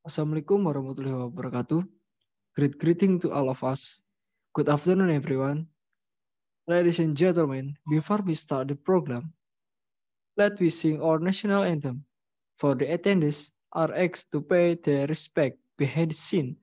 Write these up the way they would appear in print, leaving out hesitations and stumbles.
Assalamualaikum warahmatullahi wabarakatuh. Greeting to all of us. Good afternoon, everyone. Ladies and gentlemen, before we start the program, let we sing our national anthem. For the attendees are asked to pay their respect behind the scene.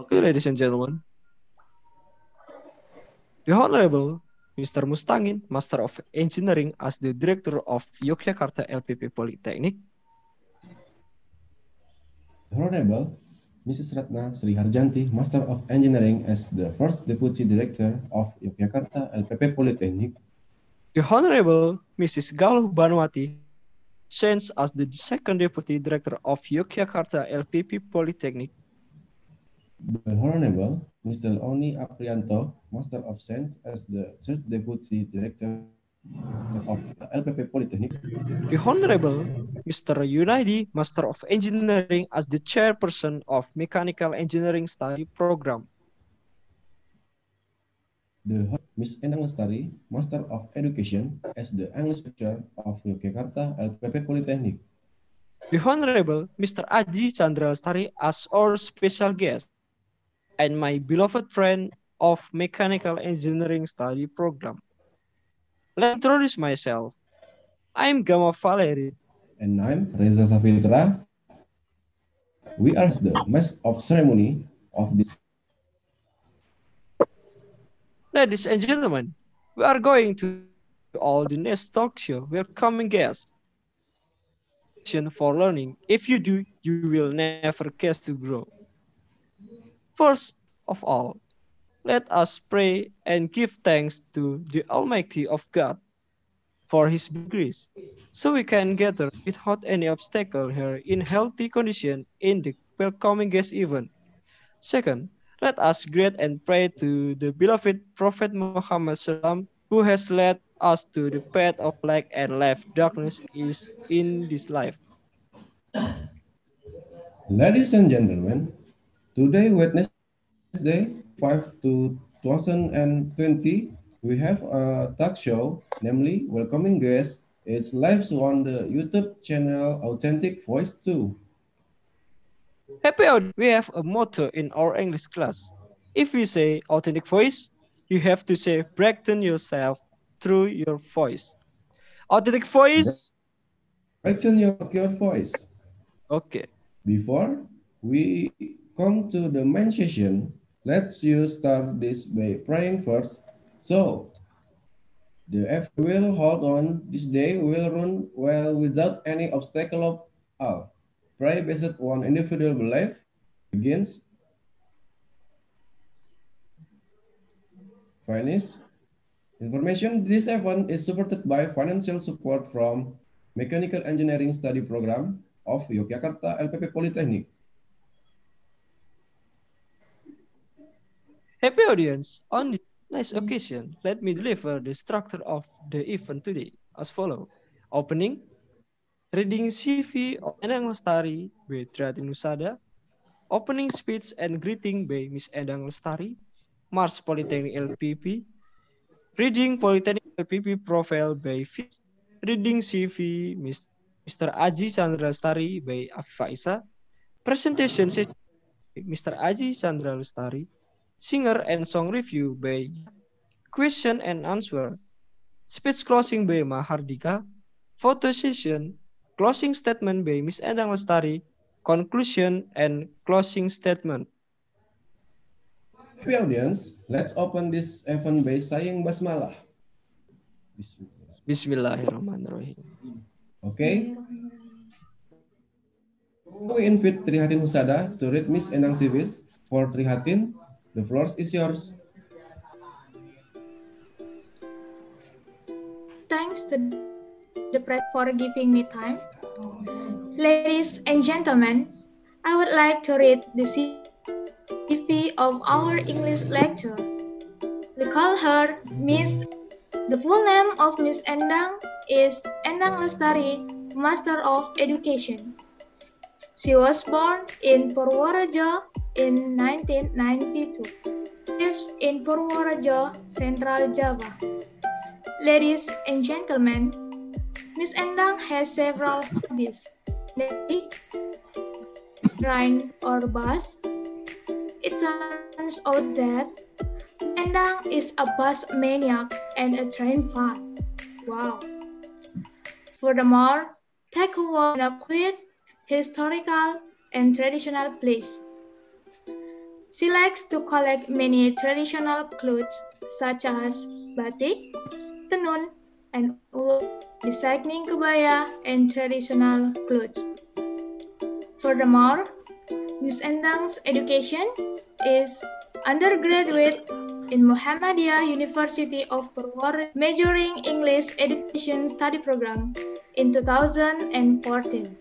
Okay, ladies and gentlemen, the Honorable Mr. Mustangin, Master of Engineering as the Director of Yogyakarta LPP Polytechnic. Honorable Mrs. Ratna Sri Harjanti, Master of Engineering as the First Deputy Director of Yogyakarta LPP Polytechnic. The Honorable Mrs. Galuh Banwati, Science as the Second Deputy Director of Yogyakarta LPP Polytechnic. The Honorable Mr. Oni Aprianto, Master of Science as the Third Deputy Director of LPP Polytechnic. The Honorable Mr. Yunaidi, Master of Engineering as the Chairperson of Mechanical Engineering Study Program. The Miss Endang Lestari, Master of Education as the English Lecturer of Yogyakarta LPP Polytechnic. The Honorable Mr. Aji Chandra Lestari as our special guest, and my beloved friend of Mechanical Engineering Study Program. Let me introduce myself. I'm Gama Valeri. And I'm Reza Safitra. We are the Master of Ceremony of this. Ladies and gentlemen, we are going to all the next talk show welcoming guests. For learning. If you do, you will never cease to grow. First of all, let us pray and give thanks to the Almighty of God for His grace, so we can gather without any obstacle here in healthy condition in the welcoming guest event. Second, let us greet and pray to the beloved Prophet Muhammad SAW, who has led us to the path of light and life. Darkness is in this life. Ladies and gentlemen, today Wednesday 5 to 2020, we have a talk show, namely welcoming guests. It's live on the YouTube channel Authentic Voice 2. Happy audience, we have a motto in our English class. If we say authentic voice, you have to say brighten yourself through your voice. Authentic voice. Brighten your voice. Okay. Before we come to the main session, let's you start this by praying first. So, the F will hold on this day will run well without any obstacle of all. Pray based on individual belief begins. Finish. Information this event is supported by financial support from Mechanical Engineering Study Program of Yogyakarta LPP Polytechnic. Happy audience, on this nice occasion, let me deliver the structure of the event today as follows. Opening, reading CV of Endang Lestari by Triatin Nusada, opening speech and greeting by Miss Endang Lestari, Mars Polytechnic LPP, reading Polytechnic LPP profile by Fis, reading CV Mr. Aji Chandra Lestari by Afifa Isa, presentation session by Mr. Aji Chandra Lestari, singer and song review by question and answer, speech closing by Mahardika, photo session, closing statement by Miss Endang Lestari, conclusion and closing statement. Happy audience, let's open this event by saying basmalah. Bismillahirrahmanirrahim. Okay. We invite Trihatin Husada to read Miss Endang CVs. For Trihatin, the floor is yours. Thanks to the press for giving me time. Ladies and gentlemen, I would like to read the CV of our English lecturer. We call her Miss. The full name of Miss Endang is Endang Lestari, Master of Education. She was born in Purworejo in 1992. Lives in Purworejo, Central Java. Ladies and gentlemen, Miss Endang has several hobbies. Ride or bus. It turns out that Endang is a bus maniac and a train fan. Wow. Furthermore, take a walk in a quiet, historical, and traditional place. She likes to collect many traditional clothes such as batik, tenun, and wool, designing kebaya, and traditional clothes. Furthermore, Miss Endang's education is undergraduate in Muhammadiyah University of Purworejo, majoring English Education Study Program in 2014.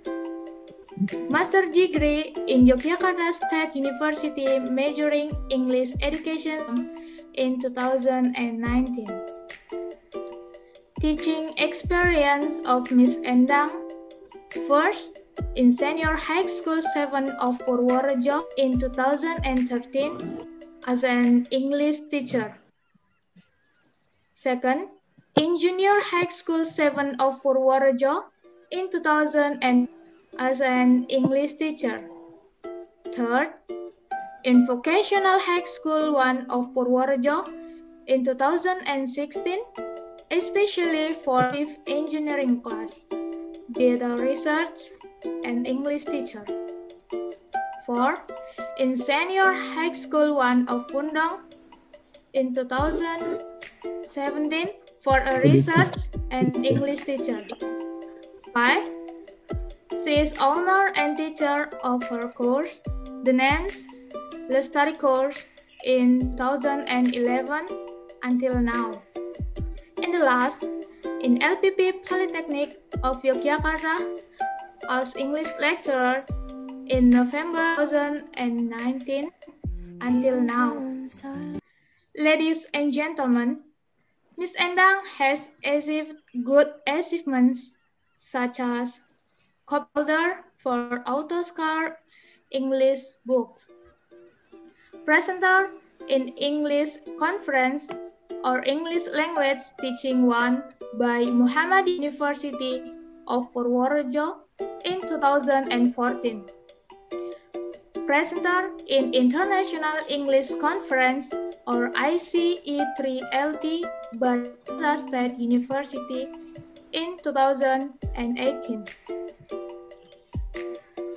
Master degree in Yogyakarta State University, majoring English Education in 2019. Teaching experience of Miss Endang. First, in Senior High School 7 of Purworejo in 2013 as an English teacher. Second, in Junior High School 7 of Purworejo in 2000 as an English teacher. Third, in Vocational High School 1 of Purworejo in 2016, especially for engineering class, data research, and English teacher. 4. In Senior High School 1 of Pundong in 2017 for a research and English teacher. 5. She is owner and teacher of her course, the name's Lestari course in 2011 until now. And the last, in LPP Polytechnic of Yogyakarta as English lecturer in November 2019 until now. Ladies and gentlemen, Miss Endang has achieved good achievements such as cup holder for Autoscar English books, presenter in English conference or English language teaching one by Muhammad University of Purworejo in 2014. Presenter in International English Conference or ICE3LT by Yogyakarta State University in 2018.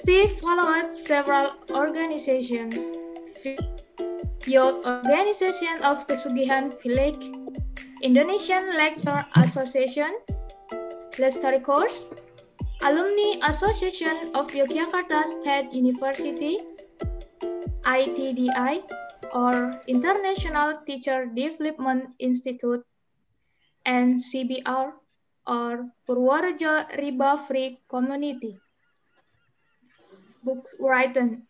She followed several organizations, Youth Organization of Kesugihan Village, Indonesian Lecture Association, Lestari Course, Alumni Association of Yogyakarta State University, ITDI, or International Teacher Development Institute, and CBR or Purworejo Riba Free Community. Books written.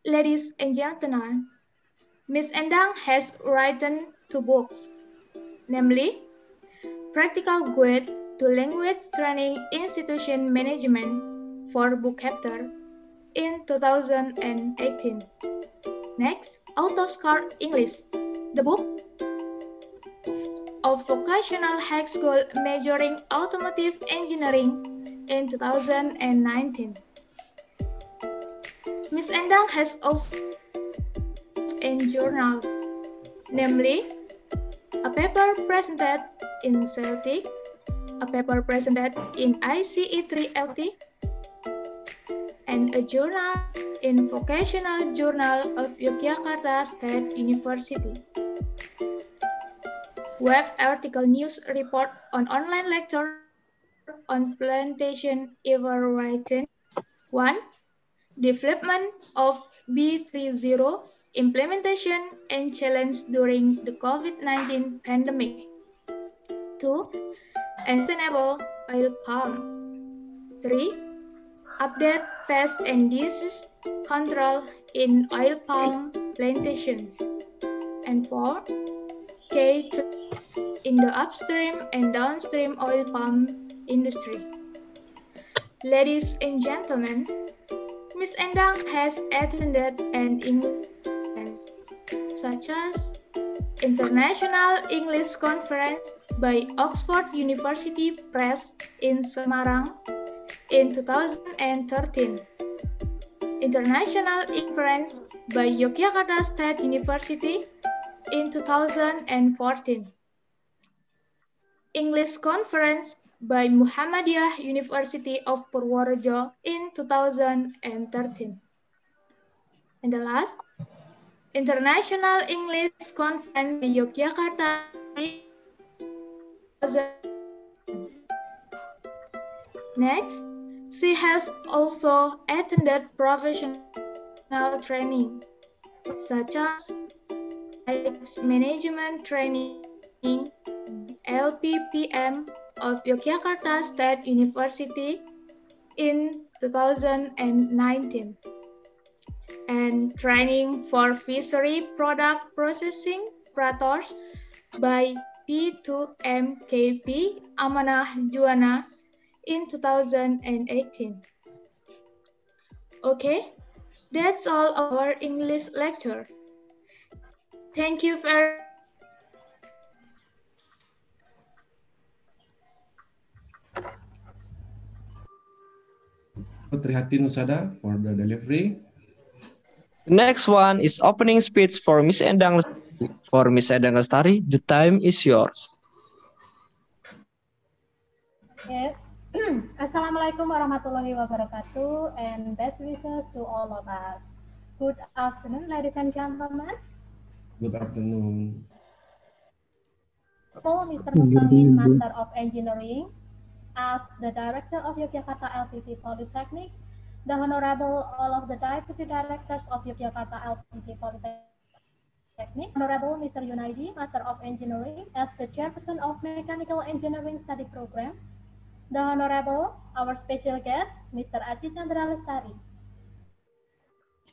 Ladies and gentlemen, Miss Endang has written 2 books, namely Practical Guide to Language Training Institution Management for Book Chapter in 2018. Next, AutoScar English, the book of Vocational High School Majoring Automotive Engineering in 2019. Miss Endang has also in journals, namely a paper presented in Celtic, a paper presented in ICE3LT, and a journal in Vocational Journal of Yogyakarta State University. Web article news report on online lecture on plantation ever written. 1. Development of B30 implementation and challenge during the COVID-19 pandemic. 2. Sustainable oil palm. 3. Update pest and disease control in oil palm plantations. And 4. K in the upstream and downstream oil palm industry. Ladies and gentlemen, Miss Endang has attended an English conference, such as International English Conference by Oxford University Press in Semarang in 2013, International Conference by Yogyakarta State University in 2014, English Conference by Muhammadiyah University of Purworejo in 2013. And the last, International English Conference by Yogyakarta in 2000. Next, she has also attended professional training, such as management training, LPPM of Yogyakarta State University in 2019, and training for fishery product processing operators by P2MKP Amanah Juwana in 2018. Okay, that's all our English lecture. Thank you very much. Trihatin Usada for the delivery. The next one is opening speech for Miss Endang. For Miss Endang Lestari, the time is yours. Okay. Assalamualaikum warahmatullahi wabarakatuh, and best wishes to all of us. Good afternoon, ladies and gentlemen. Good afternoon. So, Mr. Mustamin, Master of Engineering, as the Director of Yogyakarta LPT Polytechnic, the Honorable all of the Deputy Directors of Yogyakarta LPT Polytechnic, Honorable Mr. Yunaidi, Master of Engineering, as the Chairperson of Mechanical Engineering Study Program, the Honorable, our special guest, Mr. Aji Chandra Lestari,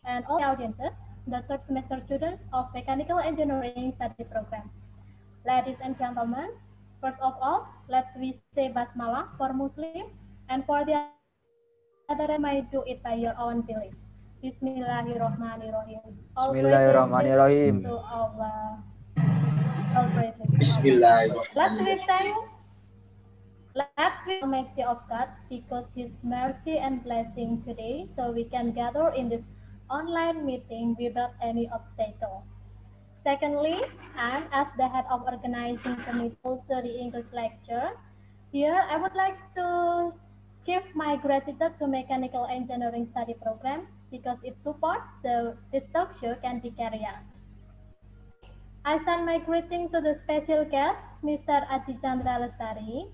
and all the audiences, the third semester students of Mechanical Engineering Study Program. Ladies and gentlemen, first of all, let's we say Basmalah for Muslim, and for the other, you might do it by your own belief. Bismillahirrahmanirrahim. Bismillahirrahmanirrahim. To Allah. All praises to Bismillahirrahmanirrahim. Let's we Almighty of God, because His mercy and blessing today, so we can gather in this online meeting without any obstacle. Secondly, and as the head of organizing committee, also the English lecture, here I would like to give my gratitude to Mechanical Engineering Study Program because it supports so this talk show can be carried out. I send my greeting to the special guest, Mr. Aji Chandra Lestari.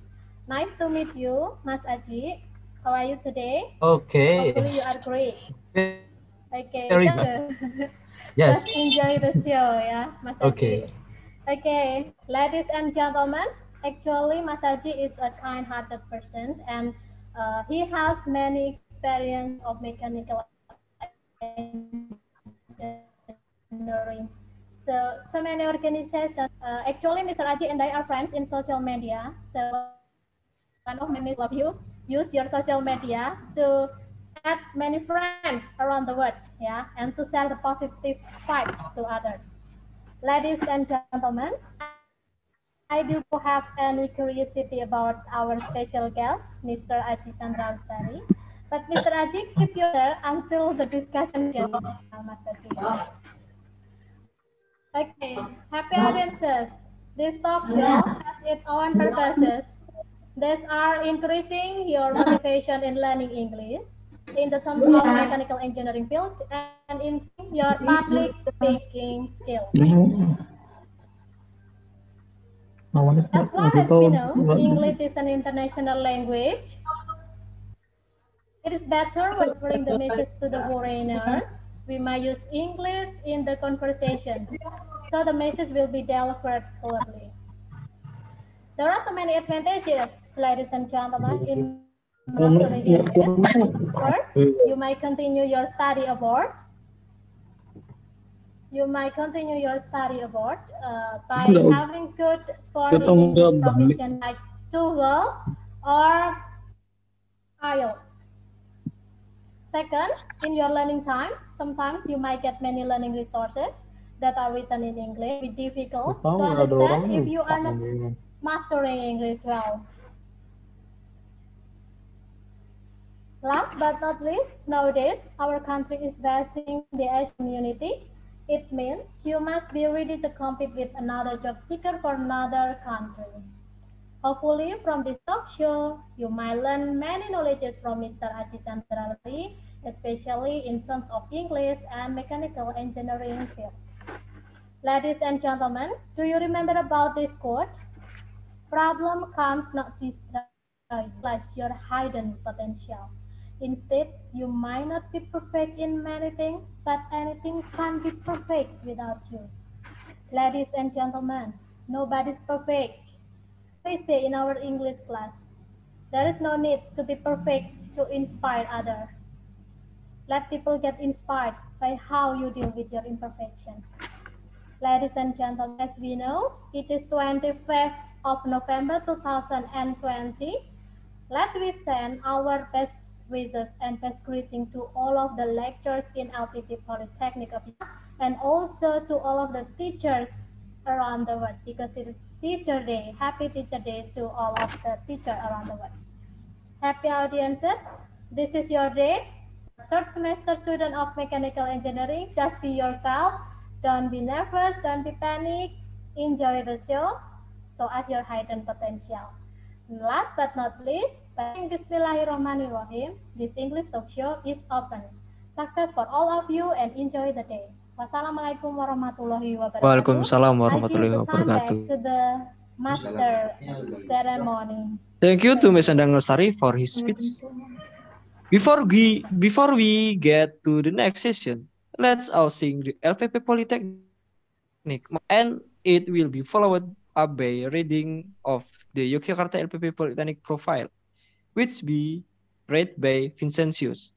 Nice to meet you, Mas Aji. How are you today? Okay. Hopefully you are great. Okay. Very good. Yes. Just enjoy the show, yeah, Mas Aji. Okay. Okay, ladies and gentlemen, Actually, Masaji is a kind-hearted person, and he has many experience of mechanical engineering. So many organizations. Actually, Mr. Aji and I are friends in social media. So one of my mission is to help all of you use your social media to add many friends around the world, yeah, and to share the positive vibes to others. Ladies and gentlemen, I do have any curiosity about our special guest, Mr. Aji Chandrawastari. But Mr. Aji, keep your answer until the discussion begins. Mas Aji. Okay, happy audiences. This talk show has its own purposes. These are increasing your motivation in learning English in the terms of mechanical engineering field and improving your public speaking skills. As far as we know, English is an international language. It is better when delivering the message to the foreigners. We might use English in the conversation, so the message will be delivered clearly. There are so many advantages, ladies and gentlemen, in mastering English. First, you might continue your study abroad. By having good score in English proficiency like TOEFL or IELTS. Second, in your learning time, sometimes you might get many learning resources that are written in English. It will be difficult to understand if you are not mastering English well. Last but not least, nowadays our country is facing the Asian community. It means you must be ready to compete with another job seeker for another country. Hopefully, from this talk show, you might learn many knowledges from Mr. Aji Chandralari, especially in terms of English and mechanical engineering field. Ladies and gentlemen, do you remember about this quote? Problem comes not destroy you, realize your hidden potential. Instead, you might not be perfect in many things, but anything can be perfect without you. Ladies and gentlemen, nobody's perfect. As we say in our English class, there is no need to be perfect to inspire others. Let people get inspired by how you deal with your imperfection. Ladies and gentlemen, as we know, it is 25th of November 2020. Let we send our best wishes and best greeting to all of the lecturers in LPP Polytechnic of Yogyakarta and also to all of the teachers around the world because it is Teacher Day. Happy Teacher Day to all of the teachers around the world. Happy audiences. This is your day. Your third semester student of mechanical engineering. Just be yourself. Don't be nervous. Don't be panic. Enjoy the show. Show us your hidden potential. Last but not least, by saying Bismillahirrahmanirrahim, this English talk show is open. Success for all of you and enjoy the day. Wassalamualaikum warahmatullahi wabarakatuh. Waalaikumsalam I warahmatullahi give the time back wabarakatuh. to the master ceremony. Thank you to Ms. Endang Lestari for his speech. Before we get to the next session, let's all sing the LPP Polytechnic, and it will be followed up by a reading of the Yogyakarta LPP Polytechnic profile, which be read by Vincentius.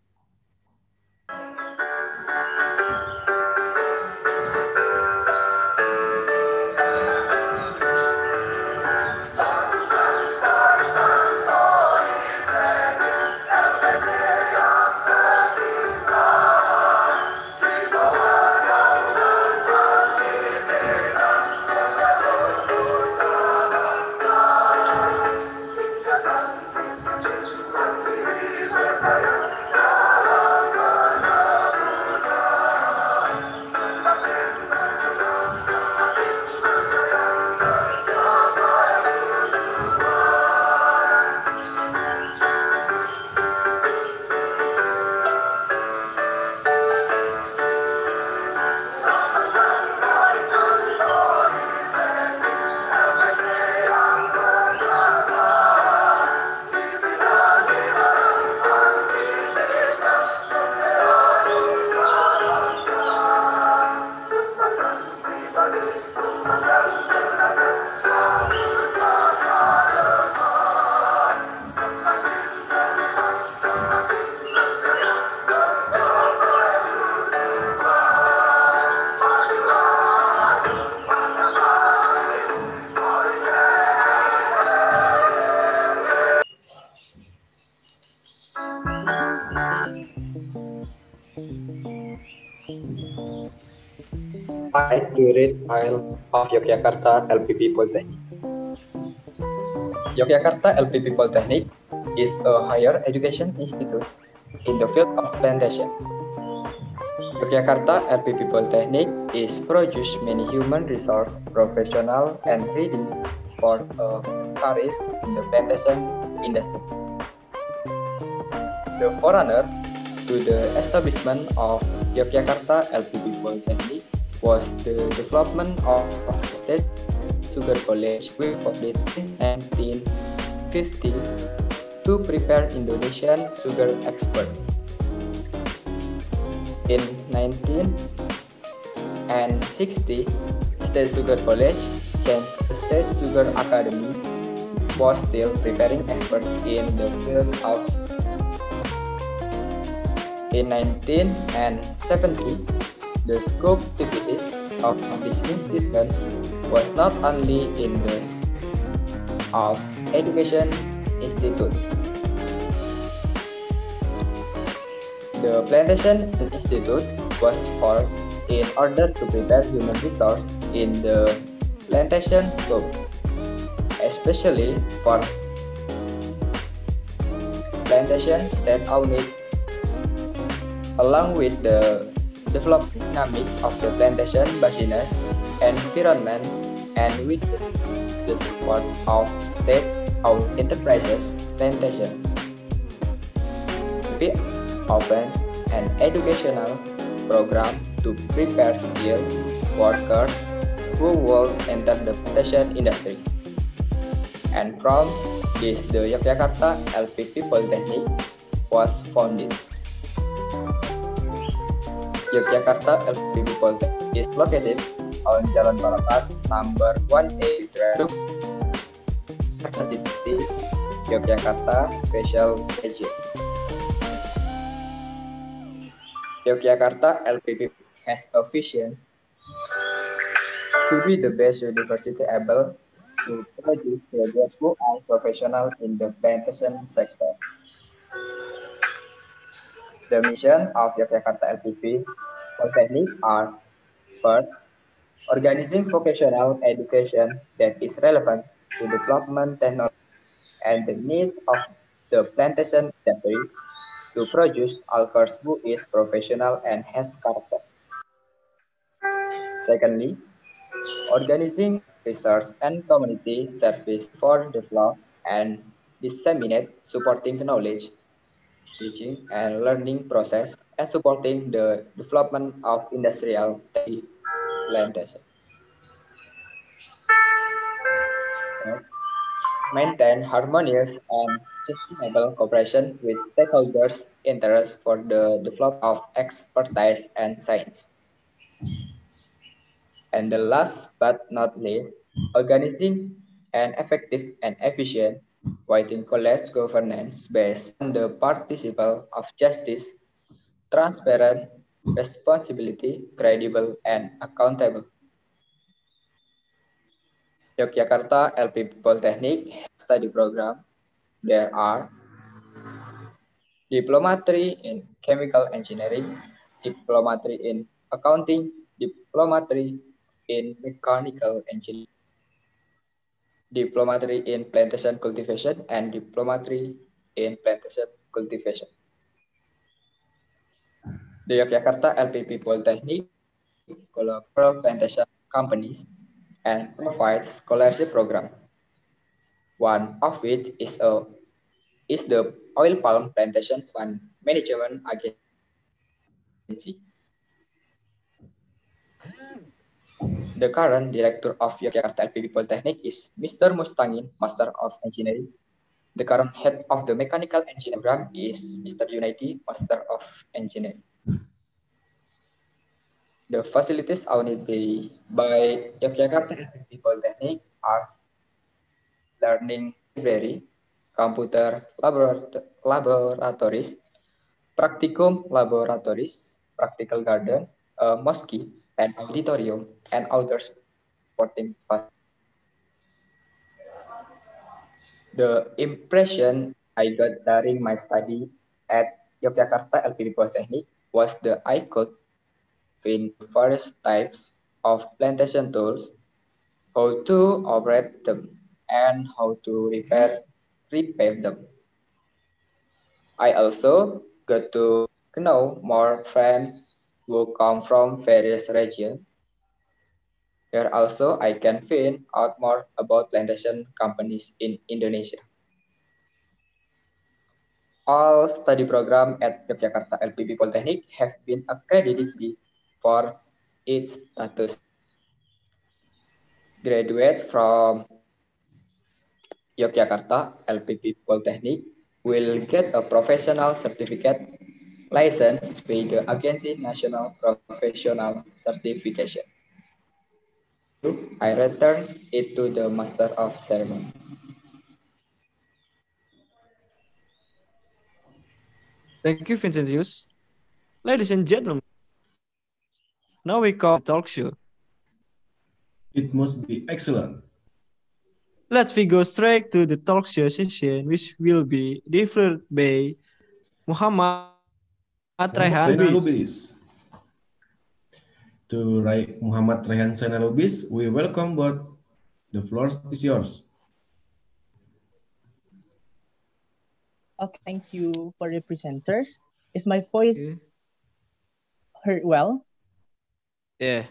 I like to read file of Yogyakarta LPP Polytechnic. Yogyakarta LPP Polytechnic is a higher education institute in the field of plantation. Yogyakarta LPP Polytechnic is produce many human resource professional and ready for a career in the plantation industry. The forerunner to the establishment of Yogyakarta LPP Polytechnic was the development of the State Sugar College which founded in 1950 to prepare Indonesian sugar export. In 1960, State Sugar College changed to State Sugar Academy was still preparing experts in the field of. In 1970, the scope activities of this institution was not only in the of education institute. The Plantation Institute was formed in order to prepare human resource in the plantation scope, especially for plantation state-owned, along with the development dynamic of the plantation business environment and with the support of state-owned enterprises plantation. We opened an educational program to prepare skilled workers who will enter the plantation industry. And from this, the Yogyakarta LPP Polytechnic was founded. Yogyakarta LPP Polytechnic is located on Jalan Balapan, number 1A, Jakarta City, Yogyakarta Special Region. Yogyakarta LPP has a vision to be the best university able to produce graduates who are professional in the plantation sector. The mission of Yogyakarta LPP Polytechnic are first, organizing vocational education that is relevant to development technology and the needs of the plantation industry to produce workers who is professional and has character. Secondly, organizing research and community service for develop and disseminate supporting knowledge, teaching and learning process and supporting the development of industrial plantation. Maintain harmonious and sustainable cooperation with stakeholders' interests for the development of expertise and science. And the last but not least, organizing an effective and efficient whiting college governance based on the principle of justice, transparent, responsibility, credible, and accountable. Yogyakarta LPP Polytechnic study program. There are Diplomatry in Chemical Engineering, Diplomatry in Accounting, Diplomatry in Mechanical Engineering, Diplomatry in Plantation Cultivation, and Diplomatry in Plantation Cultivation. The Yogyakarta LPP Polytechnic collaborates plantation companies and provides scholarship program. One of which is the Oil Palm Plantation Fund Management Agency. The current director of Yogyakarta LPP Polytechnic is Mr. Mustangin, Master of Engineering. The current head of the Mechanical Engineering program is Mr. Yunaidi, Master of Engineering. The facilities owned by Yogyakarta LPP Polytechnic are learning library, computer laboratories, practicum laboratories, practical garden, mosque, and auditorium, and other supporting facilities. The impression I got during my study at Yogyakarta LPP Polytechnic was that I could find various types of plantation tools, how to operate them, and how to repair them. I also got to know more friends who come from various regions. Here also I can find out more about plantation companies in Indonesia. All study programs at Yogyakarta LPP Polytechnic have been accredited for its status. Graduates from Yogyakarta LPP Polytechnic will get a professional certificate license by the Agency National Professional Certification. Thank you. I return it to the Master of Ceremony. Thank you, Vincentius. Ladies and gentlemen, now we come to the talk show. It must be excellent. Let's we go straight to the talk show session, which will be delivered by Muhammad Rehan Zainal Lubis. Lubis. To Muhammad Rehan Zainal Lubis, we welcome both. The floor is yours. Okay, thank you for the presenters. Is my voice heard well? Yeah,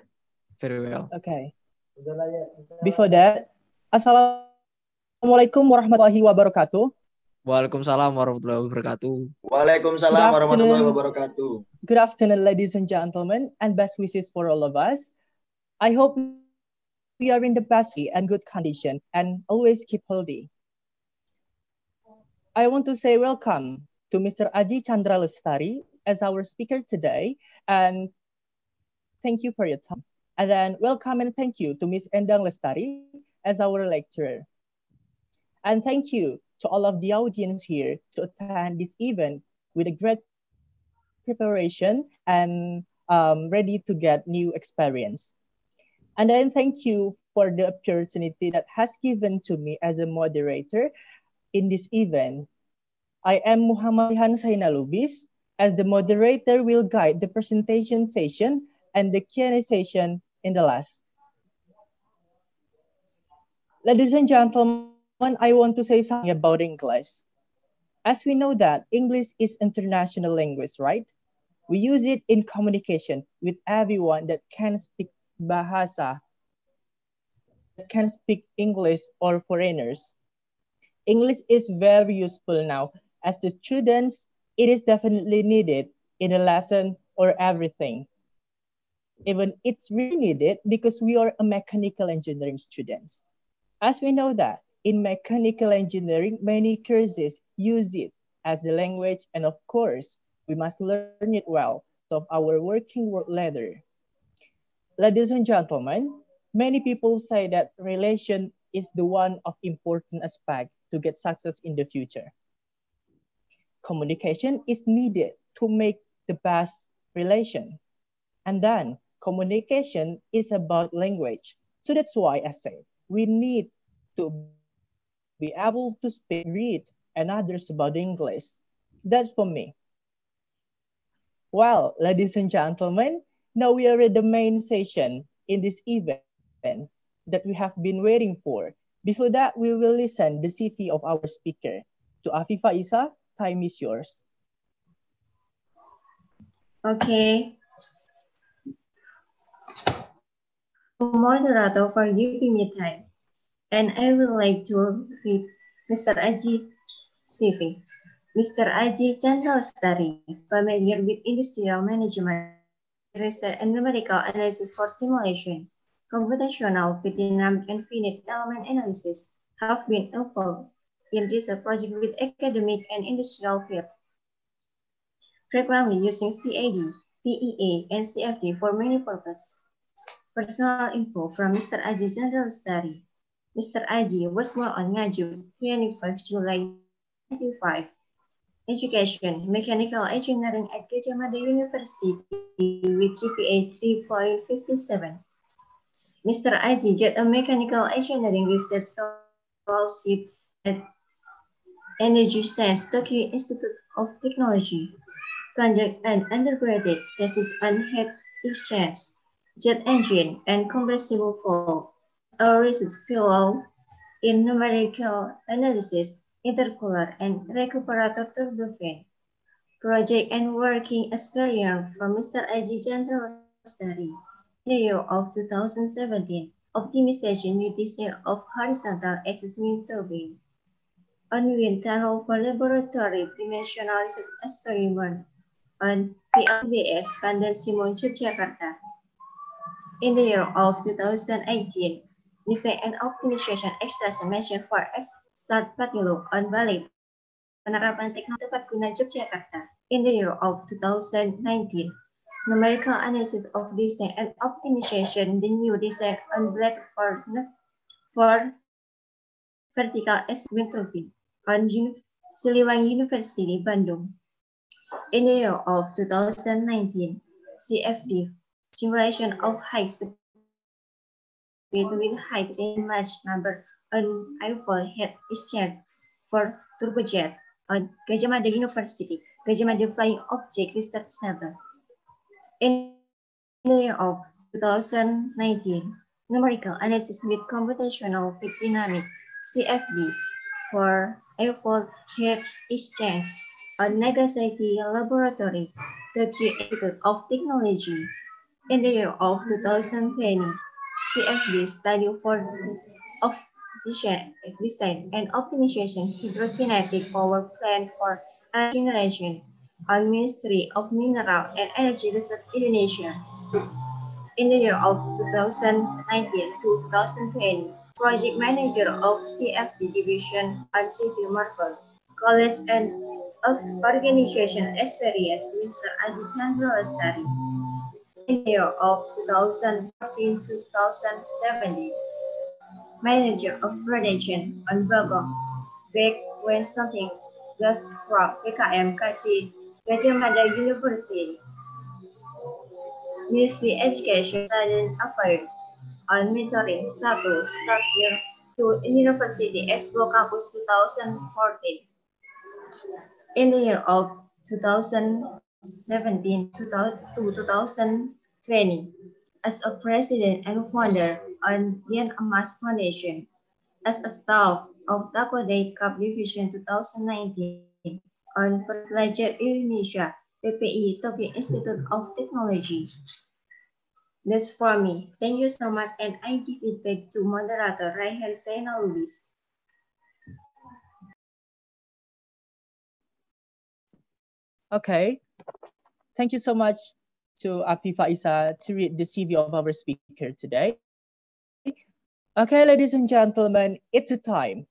very well. Okay. Before that, Assalamualaikum warahmatullahi wabarakatuh. Waalaikumsalam warahmatullahi wabarakatuh. Waalaikumsalam warahmatullahi wabarakatuh. Good afternoon, ladies and gentlemen, and best wishes for all of us. I hope we are in the best and good condition and always keep healthy. I want to say welcome to Mr. Aji Chandra Lestari as our speaker today, and thank you for your time. And then welcome and thank you to Ms. Endang Lestari as our lecturer. And thank you to all of the audience here to attend this event with a great preparation and ready to get new experience. And then thank you for the opportunity that has given to me as a moderator in this event. I am Muhammad Rehan Zainal Lubis. As the moderator will guide the presentation session and the Q&A session in the last. Ladies and gentlemen, I want to say something about English. As we know that English is international language, right? We use it in communication with everyone that can speak Bahasa, that can speak English or foreigners. English is very useful now. As the students, it is definitely needed in a lesson or everything. Even it's really needed because we are a mechanical engineering students. As we know that in mechanical engineering, many courses use it as the language, and of course, we must learn it well of our working world later. Ladies and gentlemen, many people say that relation is the one of important aspect to get success in the future. Communication is needed to make the best relation. And then communication is about language. So that's why I say we need to be able to speak, read, and others about English. That's for me. Well, ladies and gentlemen, now we are at the main session in this event that we have been waiting for. Before that, we will listen the CV of our speaker. To Afifa Isa, time is yours. Okay. Thank you, moderator, for giving me time. And I would like to read Mr. Aji CV. Mr. Aji Chandra Lestari, familiar with industrial management, research and numerical analysis for simulation, computational, dynamic and finite element analysis have been involved in research projects with academic and industrial field, frequently using CAD, PEA, and CFD for many purposes. Personal info from Mr. Aji Chandra Lestari. Mr. Aji was born on Ngaju, 25 July 1995. Education, Mechanical Engineering at Gajah Mada University with GPA 3.57. Mr. Aji get a Mechanical Engineering Research Fellowship at Energy Science Tokyo Institute of Technology. Conduct an undergraduate thesis on heat exchange, jet engine, and compressible valve. As a research fellow in numerical analysis, intercooler, and recuperator turbofan, project and working experience from Mr. A.G. General Study in the year of 2017, optimization new design of horizontal axis wind turbine, on wind tunnel for laboratory dimensional research experiment on PLBS Pandan Simon Yogyakarta. In the year of 2018, design and optimization extraction mission for start Patilu on Bali penerapan teknologi tepat guna Yogyakarta. In the year of 2019, numerical analysis of design and optimization the new design on blade for vertical as wind turbine on Siliwangi University, Bandung. In the year of 2019, CFD, simulation of high speed with high match number on airfoil head exchange for turbojet on Gajah Mada University, Gajah Mada Flying Object Research Center. In the year of 2019, numerical analysis with computational fluid dynamics, CFD, for airfoil head exchange on Nagasaki Laboratory, Tokyo Institute of Technology. In the year of 2020, CFD study of design and optimization hydrokinetic power plant for generation on Ministry of Mineral and Energy Research Indonesia. In the year of 2019 to 2020, project manager of CFD division on civil market, college and organization experience, Mr. Adi Chandra Lestari. In the year of 2014 to 2017, manager of production on Bagong, back when something just from PKM KC Gajah Mada University. Ministry Education Student Affairs on mentoring satu start year to University Expo Campus 2014. In the year of 2017 to 2020, as a president and founder on Dian Emas Foundation, as a staff of Dakoday Cup Division 2019 on Perpelajar Indonesia, PPI Tokyo Institute of Technology. That's for me. Thank you so much, and I give it back to moderator Raihan Sena Lubis. Okay. Thank you so much to Afifa Isa to read the CV of our speaker today. Okay, ladies and gentlemen, it's a time.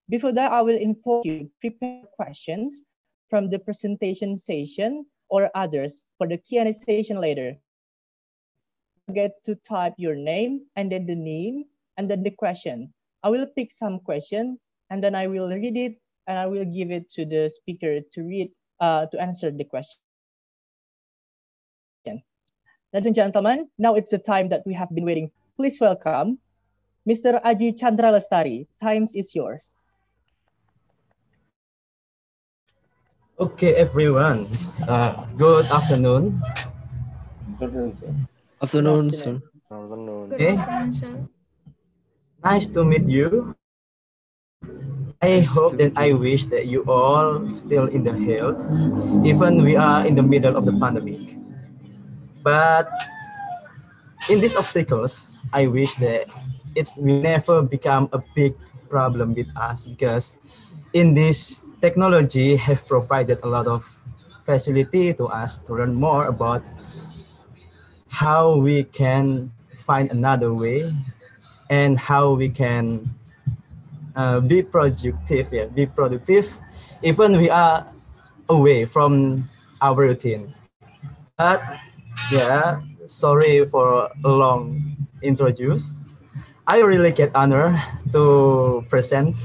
Before that, I will inform you prepare questions from the presentation session or others for the Q&A session later. Don't forget to type your name and then the name and then the question. I will pick some question and then I will read it and I will give it to the speaker to read to answer the question. Ladies and gentlemen, now it's the time that we have been waiting. Please welcome Mr. Aji Chandra Lestari. Time is yours. Okay, everyone. Good afternoon. Afternoon, sir. Good afternoon, sir. Nice to meet you. I hope and I wish that you all still in the health, even we are in the middle of the pandemic. But in these obstacles, I wish that it will never become a big problem with us because in this technology have provided a lot of facility to us to learn more about how we can find another way and how we can be productive, even we are away from our routine. But yeah, sorry for a long introduce. I really get honor to present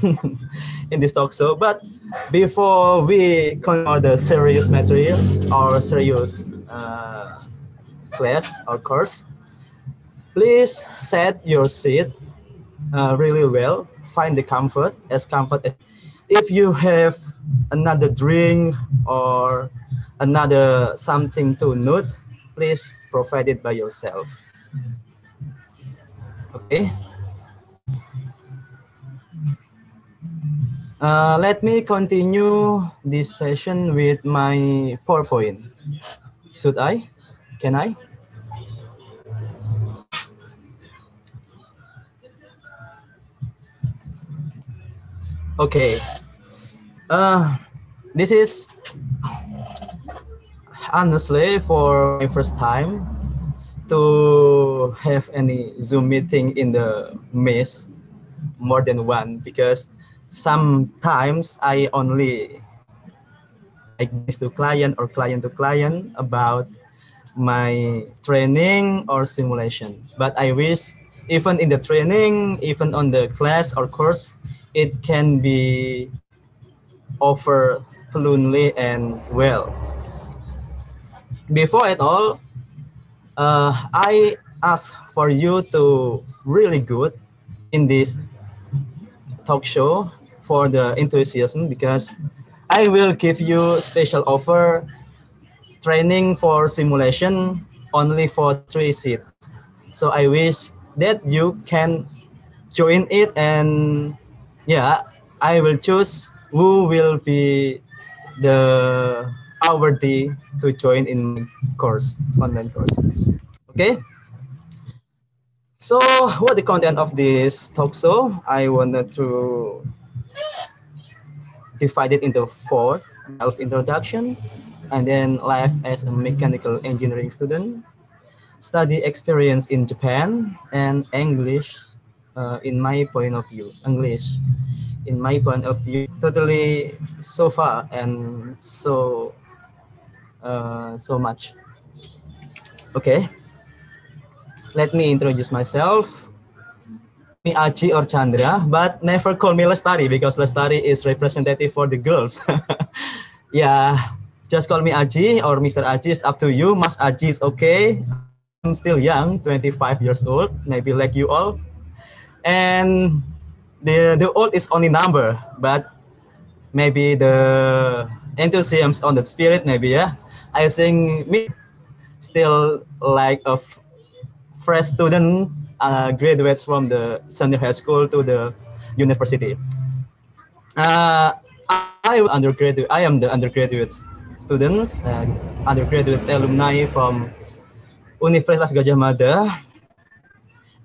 in this talk show. But before we continue the serious material or serious class or course, please set your seat really well. Find the comfort as if you have another drink or another something to note, please provide it by yourself. Okay. Let me continue this session with my PowerPoint. Should I? Can I? Okay. Uh, this is honestly for my first time to have any Zoom meeting in the mess more than one, because sometimes I only like business to client or client to client about my training or simulation. But I wish even in the training, even on the class or course, it can be offered fluently and well. Before it all, I ask for you to really good in this talk show for the enthusiasm, because I will give you special offer training for simulation only for 3 seats. So I wish that you can join it, and yeah, I will choose who will be the awardee to join in my course, online course. Okay. So what the content of this talk show? I wanted to divide it into four: self-introduction, and then life as a mechanical engineering student, study experience in Japan, and English in my point of view. English in my point of view, totally so far and so much. Okay, let me introduce myself. Call me Aji or Chandra, but never call me Lestari, because Lestari is representative for the girls. Yeah, just call me Aji or Mr. Aji. It's up to you. Mas Aji is okay. I'm still young, 25 years old, maybe like you all. And the old is only number, but maybe the enthusiasm on the spirit, maybe, yeah. I think me still like a fresh student, graduates from the senior high school to the university. I am the undergraduate students, undergraduate alumni from Universitas Gajah Mada,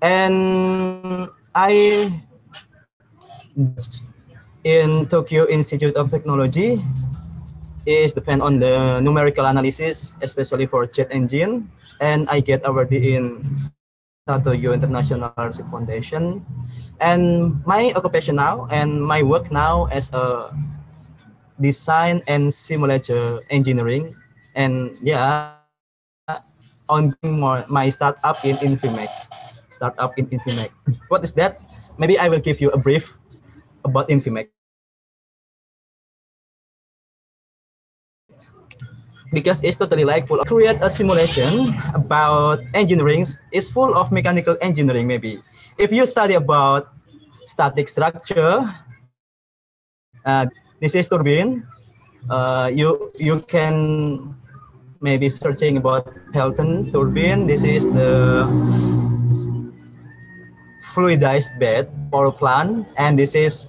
and I in Tokyo Institute of Technology is depend on the numerical analysis, especially for jet engine, and I get awarded in Sato Yo International Airship Foundation. And my occupation now and my work now as a design and simulator engineering, and yeah, ongoing my startup in Infimec. Startup in Infimec. What is that? Maybe I will give you a brief about Infimec. Because it's totally like full of create a simulation about engineering is full of mechanical engineering. Maybe if you study about static structure, this is turbine. You can maybe searching about Pelton turbine. This is the fluidized bed power plant, and this is,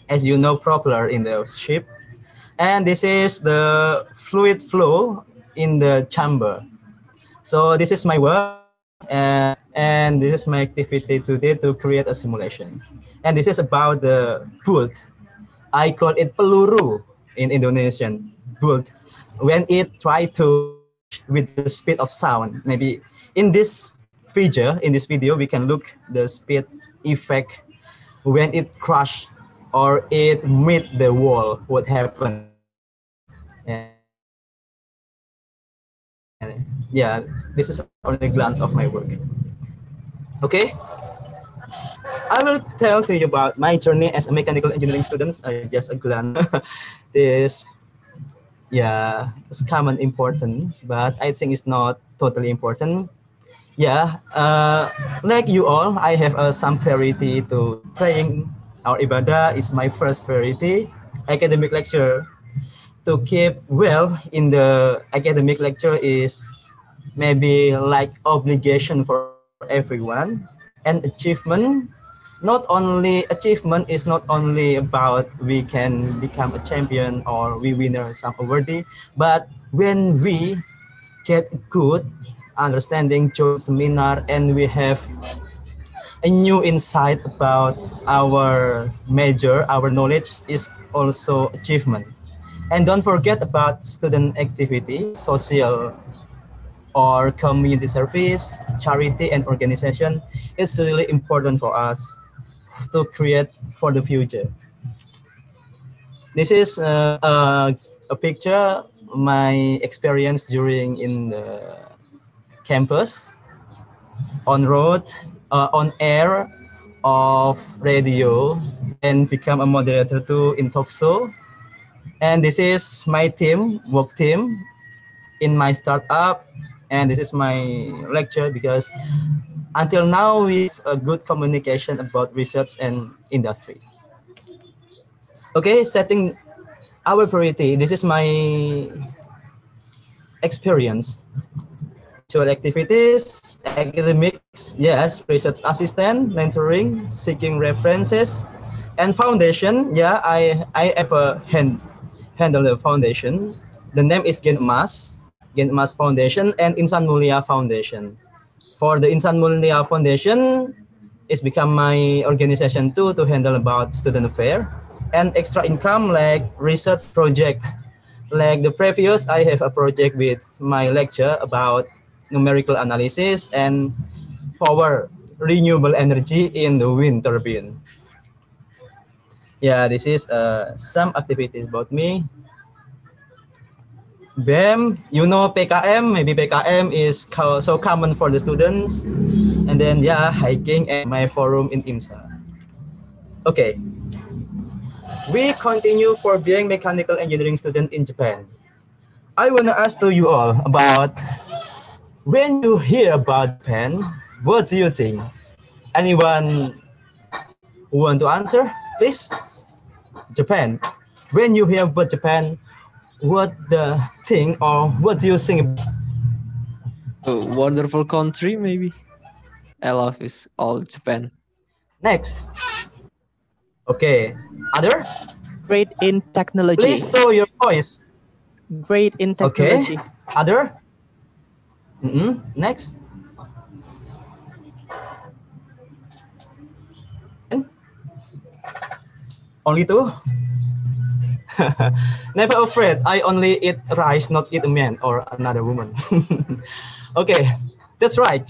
as you know, propeller in the ship, and this is the fluid flow in the chamber. So this is my work, and this is my activity today to create a simulation. And this is about the bolt. I call it peluru in Indonesian, bolt. When it try to crash with the speed of sound, maybe in this video, we can look the speed effect when it crash or it meet the wall, what happened. And yeah, this is only a glance of my work. Okay, I will tell to you about my journey as a mechanical engineering student. Just a glance. This, yeah, it's common important, but I think it's not totally important. Yeah, like you all, I have some priority to praying. Our ibadah is my first priority. Academic lecture, to keep well in the academic lecture is maybe like obligation for everyone. And achievement, not only achievement is not only about we can become a champion or we win some award, but when we get good understanding, join seminar, and we have a new insight about our major, our knowledge is also achievement. And don't forget about student activity, social or community service, charity and organization. It's really important for us to create for the future. This is a picture my experience during in the campus, on road, on air of radio, then become a moderator too in talk show. And this is my team, work team in my startup. And this is my lecture because until now we have a good communication about research and industry. Okay, setting our priority. This is my experience. Visual activities, academics, yes, research assistant, mentoring, seeking references, and foundation. Yeah, I have a handle the foundation. The name is Gen Emas Foundation and Insan Mulia Foundation. For the Insan Mulia Foundation, it's become my organization too to handle about student affair and extra income like research project. Like the previous, I have a project with my lecture about numerical analysis and power renewable energy in the wind turbine. Yeah, this is some activities about me. BEM, you know PKM, maybe PKM is so common for the students. And then yeah, hiking and my forum in IMSA. Okay, we continue for being mechanical engineering student in Japan. I want to ask to you all about when you hear about Japan, what do you think? Anyone want to answer, please? Japan. When you hear about Japan, what the thing or what do you think? A wonderful country, maybe. I love is all Japan. Next. Okay. Other? Great in Please technology. show your voice. Great in Okay. technology. Other? Next. And only two? Never afraid. I only eat rice, not eat a man or another woman. Okay, that's right.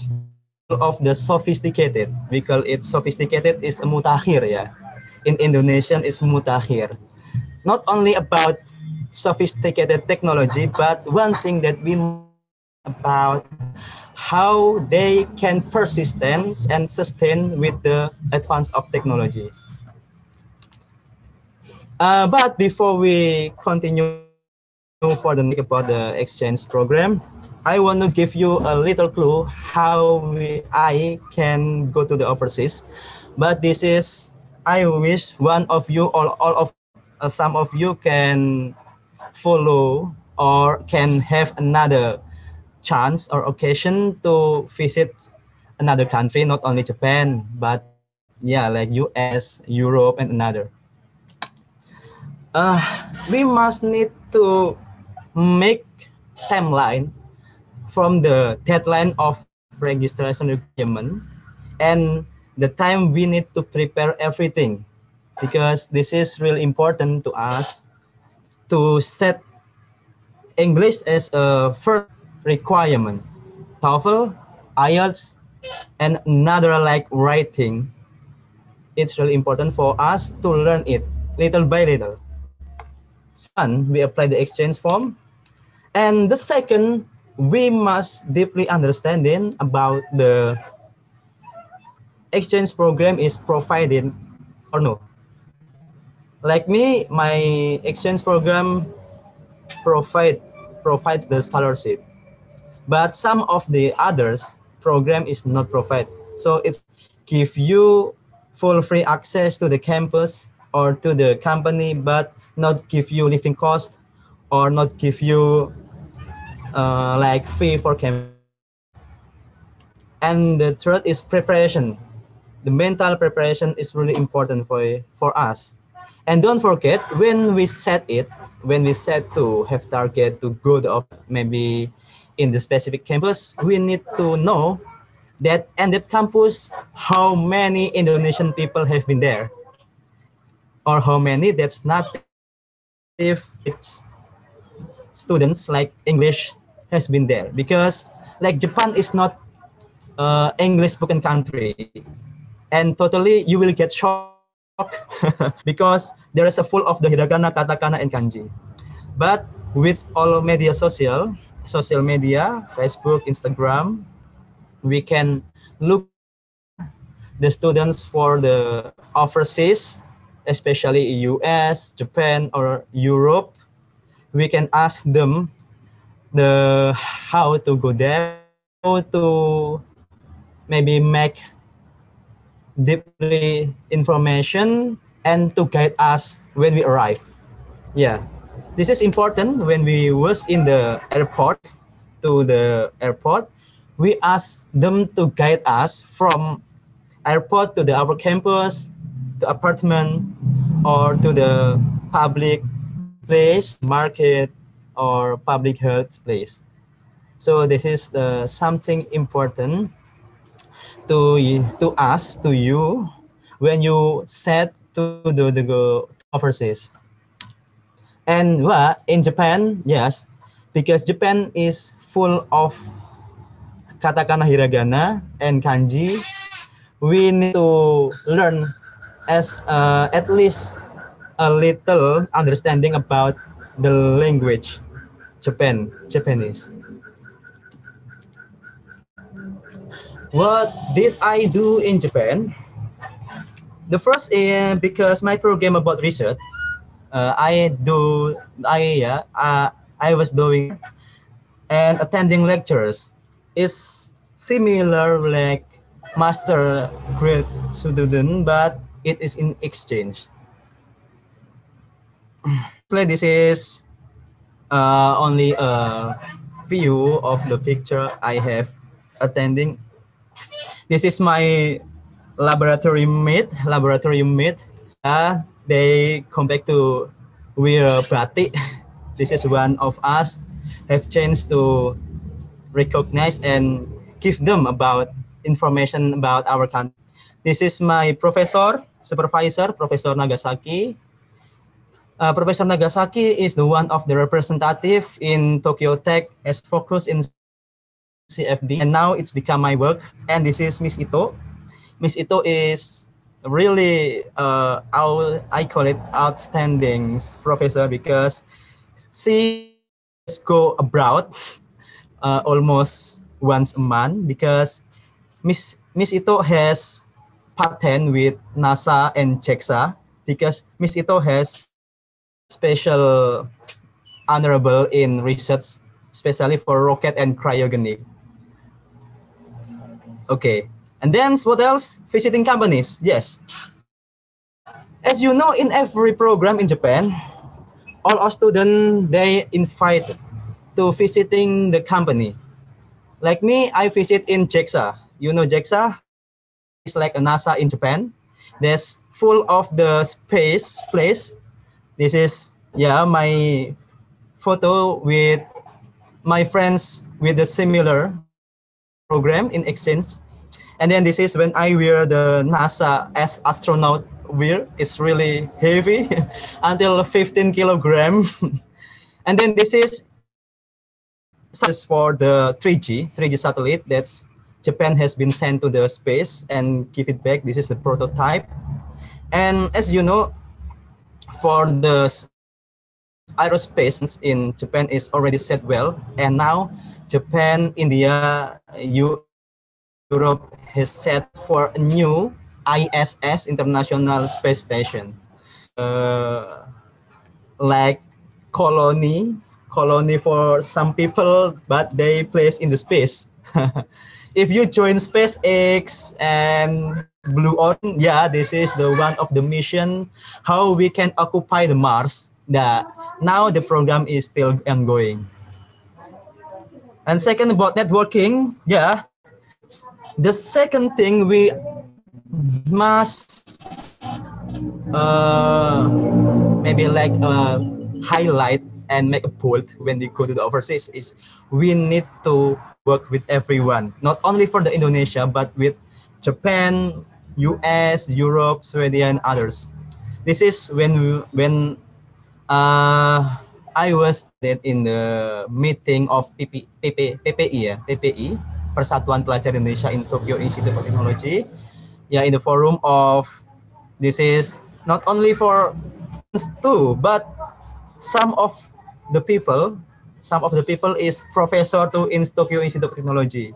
Of the sophisticated, we call it sophisticated is mutakhir, yeah. In Indonesian, it's mutakhir. Not only about sophisticated technology, but one thing that we about how they can persistence and sustain with the advance of technology. But before we continue for the next about the exchange program, I want to give you a little clue how I can go to the overseas. But this is, I wish one of you or all of some of you can follow or can have another chance or occasion to visit another country, not only Japan, but yeah, like US, Europe, and another. We must need to make timeline from the deadline of registration requirement and the time we need to prepare everything, because this is really important to us to set English as a first requirement. TOEFL, IELTS, and another like writing. It's really important for us to learn it little by little. One, we apply the exchange form. And the second, we must deeply understanding about the exchange program is provided or no. Like me, my exchange program provides the scholarship, but some of the others program is not provide. So it's give you full free access to the campus or to the company, but not give you living cost or not give you like fee for campus. And the third is preparation. the mental preparation is really important for us. And don't forget, when we set to have target to go to maybe in the specific campus, we need to know that and that campus, how many Indonesian people have been there, or how many that's native students like English has been there. Because like Japan is not English spoken country, and totally you will get shocked because there is a full of the hiragana, katakana, and kanji. But with all media social media, Facebook, Instagram, we can look the students for the overseas, especially US, Japan, or Europe. We can ask them the how to go there, how to maybe make deeply information and to guide us when we arrive. Yeah, this is important. When we was in the airport, we ask them to guide us from airport to the our campus, the apartment, or to the public place, market, or public health place. So this is something important to us, to you, when you set to go overseas. And in Japan, yes, because Japan is full of katakana, hiragana, and kanji, we need to learn as at least a little understanding about the language Japanese. What did I do in Japan? The first is because my program about research, I do I was doing and attending lectures is similar like master grade student, but it is in exchange. This is only a view of the picture I have attending. This is my laboratory mate. They come back to wear batik. This is one of us have changed to recognize and give them about information about our country. This is my supervisor, Professor Nagasaki. Professor Nagasaki is the one of the representative in Tokyo Tech as focus in CFD, and now it's become my work. And this is Miss Ito. Miss Ito is really I call it outstanding professor because she go abroad almost once a month because Miss Ito has patent with NASA and JAXA because Miss Ito has special honorable in research, especially for rocket and cryogenic. Okay, and then what else? Visiting companies. Yes, as you know, in every program in Japan, all our students they invite to visiting the company. Like me, I visit in JAXA. You know JAXA is like a NASA in Japan. There's full of the space place. This is my photo with my friends with the similar program in exchange. And then this is when I wear the NASA as astronaut wear. It's really heavy until 15 kilogram. And then this is for the 3G satellite that's Japan has been sent to the space and give it back. This is the prototype. And as you know, for the aerospace in Japan is already set well. And now Japan, India, Europe has set for a new ISS, International Space Station. Like colony for some people, but they place in the space. If you join SpaceX and Blue Origin, this is the one of the mission how we can occupy the Mars. Now the program is still ongoing. And second about networking, the second thing we must maybe like highlight and make a point when we go to the overseas is we need to work with everyone, not only for the Indonesia but with Japan, US, Europe, Sweden, and others. This is when I was in the meeting of PPI ya, PPI Persatuan Pelajar Indonesia in Tokyo Institute of Technology. Yeah, in the forum of this is not only for too, but some of some of the people is professor to in Tokyo Institute of Technology.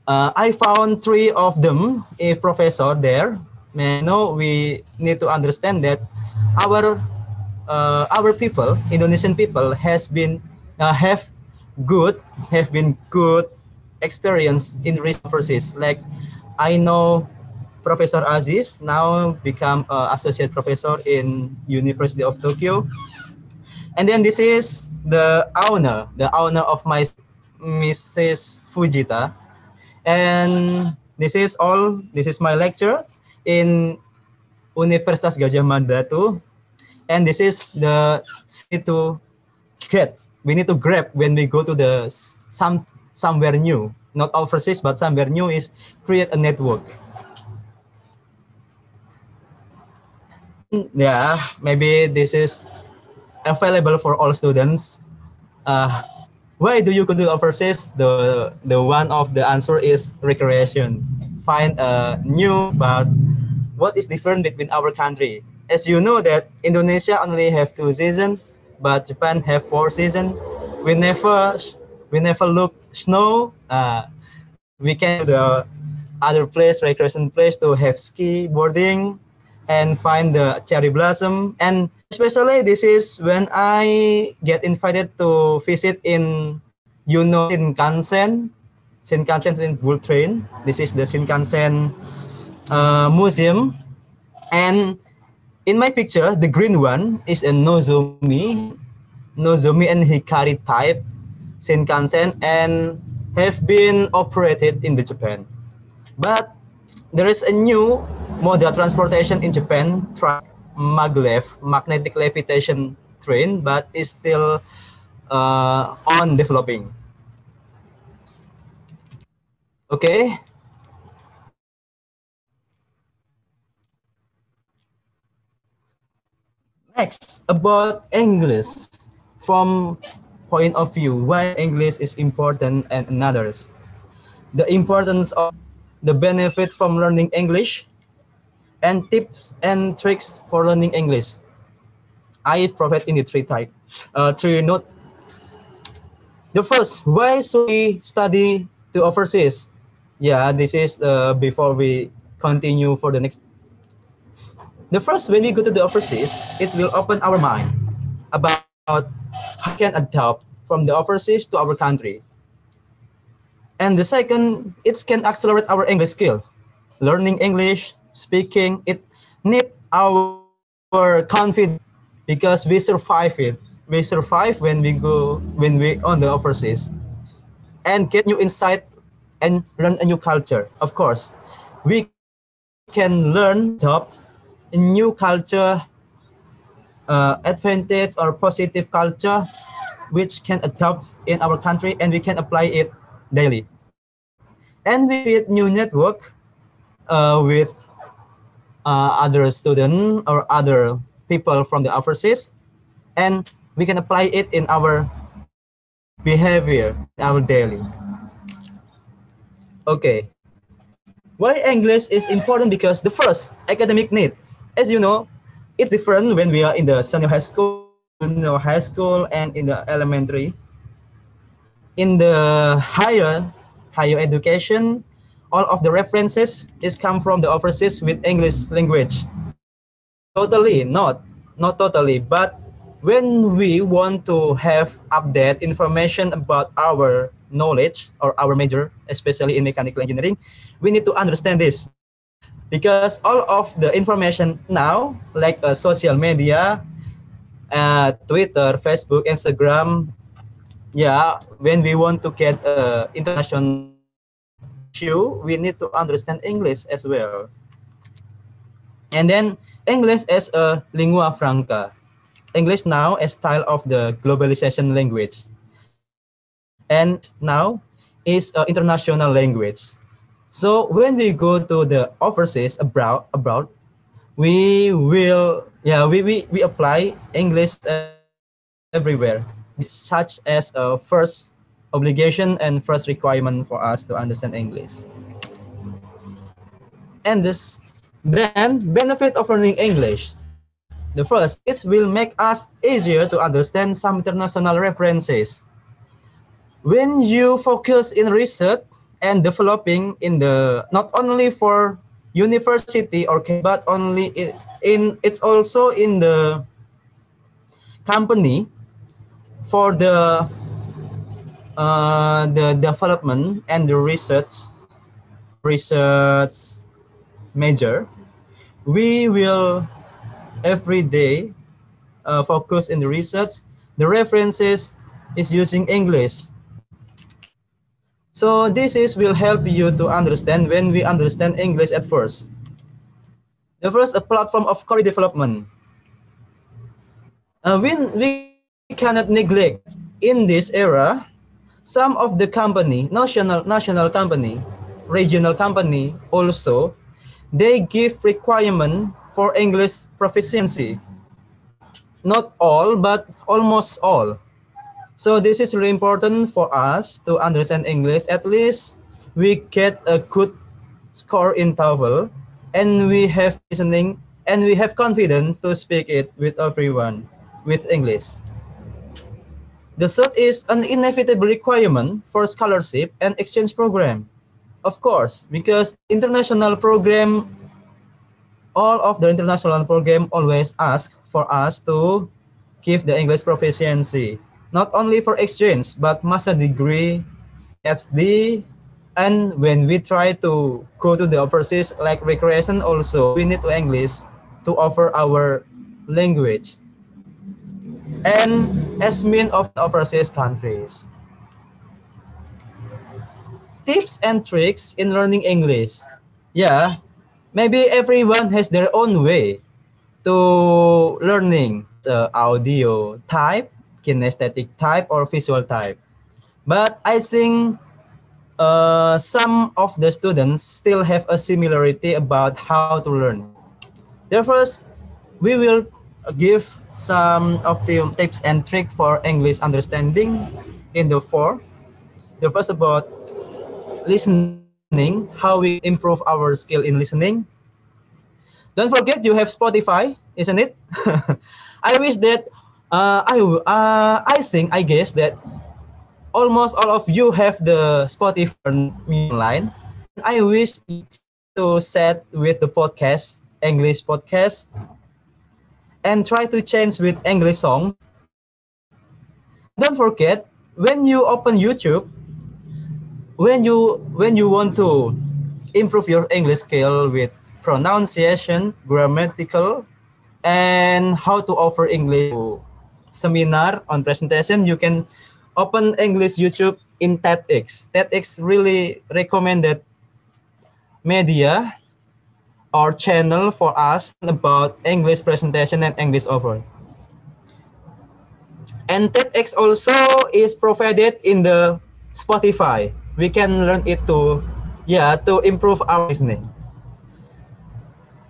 I found three of them a professor there. You know, we need to understand that our people, Indonesian people, has been good have been good experience in resources. Like I know Professor Aziz now become associate professor in University of Tokyo. And then this is the owner of my Mrs. Fujita. And this is all. This is my lecture in Universitas Gajah Mada too. And this is the city to get. We need to grab when we go to the somewhere new, not overseas, but somewhere new is create a network. Yeah, maybe this is available for all students. Uh, why do you go to overseas? The one of the answer is recreation. Find a new, but what is different between our country? As you know that Indonesia only have 2 seasons, but Japan have 4 seasons. We never we never look snow. We can go to the other place, recreation place to have ski boarding and find the cherry blossom. And especially this is when I get invited to visit in, you know, Shinkansen in Bull Train. This is the Shinkansen museum. And in my picture, the green one is a Nozomi and Hikari type Shinkansen and have been operated in the Japan. But there is a new model transportation in Japan, track maglev, magnetic levitation train, but is still on developing. Okay. Next, about English from point of view, why English is important and others. The importance of the benefit from learning English and tips and tricks for learning English. I provide in the three note. The first, why should we study to overseas? Yeah, this is before we continue for the next. The first, when we go to the overseas, it will open our mind about how we can adapt from the overseas to our country. And the second, it can accelerate our English skill. Learning English, speaking, it need our confidence because we survive it. We survive when we on the overseas and get new insight and learn a new culture. Of course, we can learn adopt a new culture, advantage or positive culture, which can adopt in our country and we can apply it daily. And we create new network with other students or other people from the overseas, and we can apply it in our behavior, our daily. Okay. Why English is important? Because the first, academic need. As you know, it's different when we are in the senior high school and in the elementary. In the higher education, all of the references is come from the overseas with English language. Totally, not totally, but when we want to have update information about our knowledge or our major, especially in mechanical engineering, we need to understand this because all of the information now, like social media, Twitter, Facebook, Instagram, yeah, when we want to get international issue, we need to understand English as well. And then English as a lingua franca. English now a style of the globalization language. And now is an international language. So when we go to the overseas abroad, we apply English everywhere. This such as a first obligation and first requirement for us to understand English. And this then benefit of learning English. The first, it will make us easier to understand some international references. When you focus in research and developing in the not only for university or but only in it's also in the company for the development and the research major, we will every day focus in the research. The references is using English. So this is will help you to understand when we understand English at first. The first, a platform of career development. We cannot neglect in this era, some of the company, national company, regional company also, they give requirement for English proficiency. Not all, but almost all. So this is really important for us to understand English. At least we get a good score in TOEFL, and we have listening, and we have confidence to speak it with everyone with English. The third is an inevitable requirement for scholarship and exchange program. Of course, because international program, all of the international program always ask for us to give the English proficiency, not only for exchange, but master degree, PhD, and when we try to go to the overseas like recreation also, we need to English to offer our language. And as mean of overseas countries. Tips and tricks in learning English. Yeah, maybe everyone has their own way to learning audio type, kinesthetic type, or visual type. But I think some of the students still have a similarity about how to learn. Therefore, we will give some of the tips and tricks for English understanding in the four. The first about listening, how we improve our skill in listening. Don't forget you have Spotify, isn't it? I wish that I guess that almost all of you have the Spotify online. I wish you try to set with the podcast, English podcast, and try to change with English songs. And don't forget, when you open YouTube, when you want to improve your English skill with pronunciation, grammatical, and how to offer English seminar on presentation, you can open English YouTube in TEDx. TEDx really recommended media or channel for us about English presentation and English offer. And TEDx also is provided in the Spotify. We can learn it to improve our listening.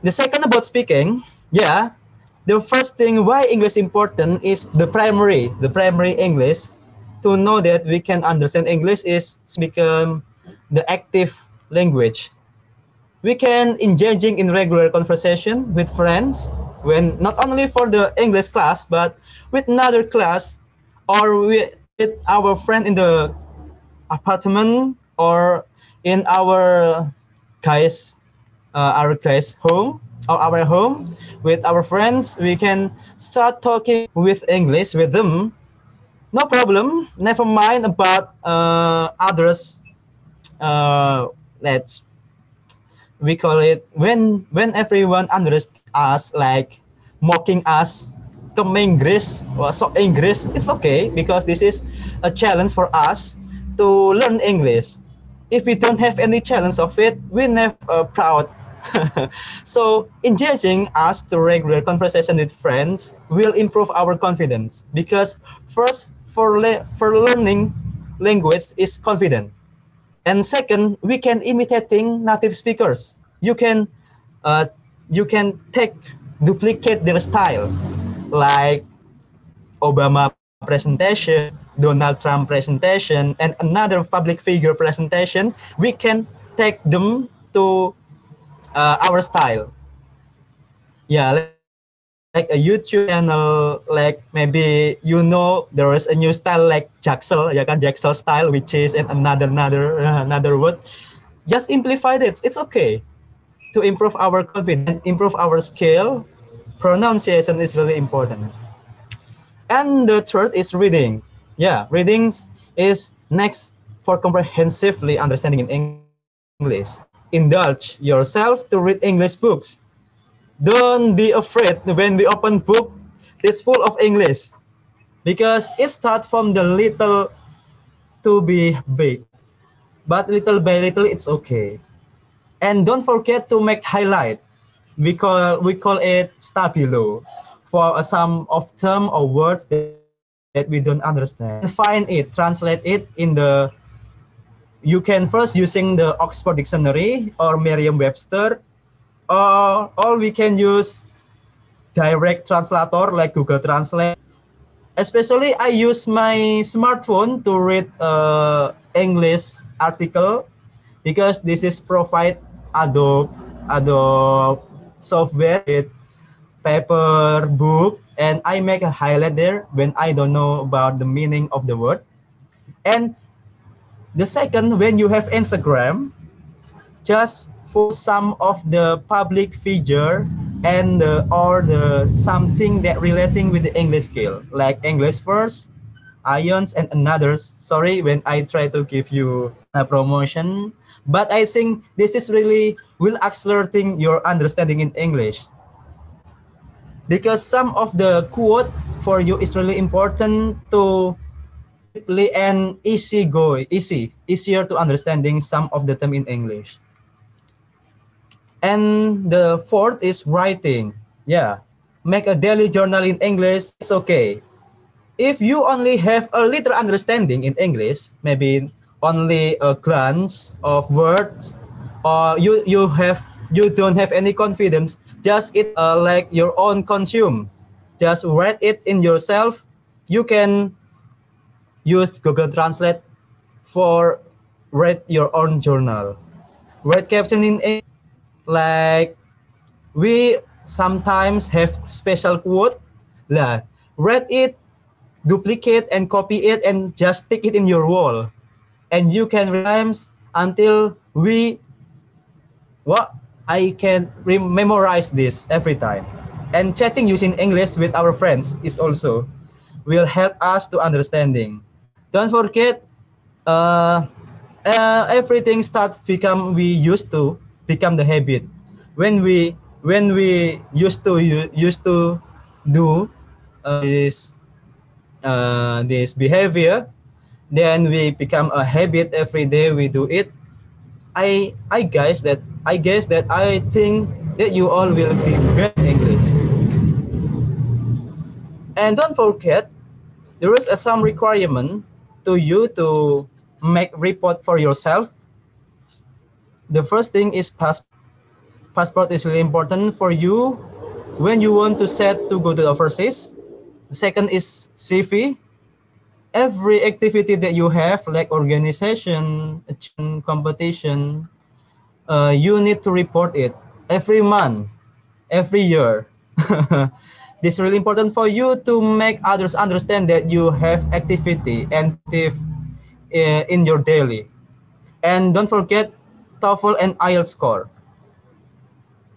The second about speaking, the first thing why English important is the primary English. To know that we can understand English is become the active language. We can engaging in regular conversation with friends, when not only for the English class, but with another class, or with our friend in the apartment, or in our guys home, or our home with our friends. We can start talking with English with them. No problem. Never mind about others. Let's we call it when everyone understands us, like mocking us, come English or so English. It's okay, because this is a challenge for us to learn English. If we don't have any challenge of it, we never proud So engaging us to regular conversation with friends will improve our confidence because first for learning language is confident, and second we can imitating native speakers. Uh, you can take duplicate their style like Obama presentation, Donald Trump presentation, and another public figure presentation. We can take them to our style. Yeah, like a YouTube channel, like maybe there is a new style like Jaxel, ya kan Jaxel style, which is and another word. Just amplify it. It's okay to improve our confidence, improve our skill. Pronunciation is really important. And the third is reading. Yeah, reading is next for comprehensively understanding in English. Indulge yourself to read English books. Don't be afraid when we open book. It's full of English because it starts from the little to be big. But little by little, it's okay. And don't forget to make highlight. We call it stabilo for a sum of term or words that we don't understand. You can find it, translate it in the. You can first using the Oxford Dictionary or Merriam-Webster, or we can use direct translator like Google Translate. Especially, I use my smartphone to read English article because this is provide Adobe software with paper book, and I make a highlight there when I don't know about the meaning of the word. And the second, when you have Instagram, just for some of the public figure and or the something that relating with the English skill, like English first, ions and another's. Sorry when I try to give you a promotion, but I think this is really will accelerating your understanding in English because some of the quote for you is really important to deeply and easier to understanding some of the term in English. And the fourth is writing. Yeah, make a daily journal in English. It's okay. If you only have a little understanding in English, maybe only a glance of words, or you don't have any confidence, just it like your own consume. Just read it in yourself. You can use Google Translate for read your own journal. Read caption in English, like we sometimes have special quote. Like read it, duplicate and copy it and just stick it in your wall, and you can rhymes until we what I can memorize this every time. And chatting using English with our friends is also will help us to understanding. Don't forget, uh, everything start become we used to become the habit. When we used to do this this behavior, then we become a habit every day we do it. I guess that I think that you all will be better English. And don't forget, there is some requirement to you to make report for yourself. The first thing is passport. Passport is really important for you when you want to set to go to overseas. The second is CV. Every activity that you have, like organization, competition, you need to report it every month, every year. This is really important for you to make others understand that you have activity and active in your daily. And don't forget TOEFL and IELTS score.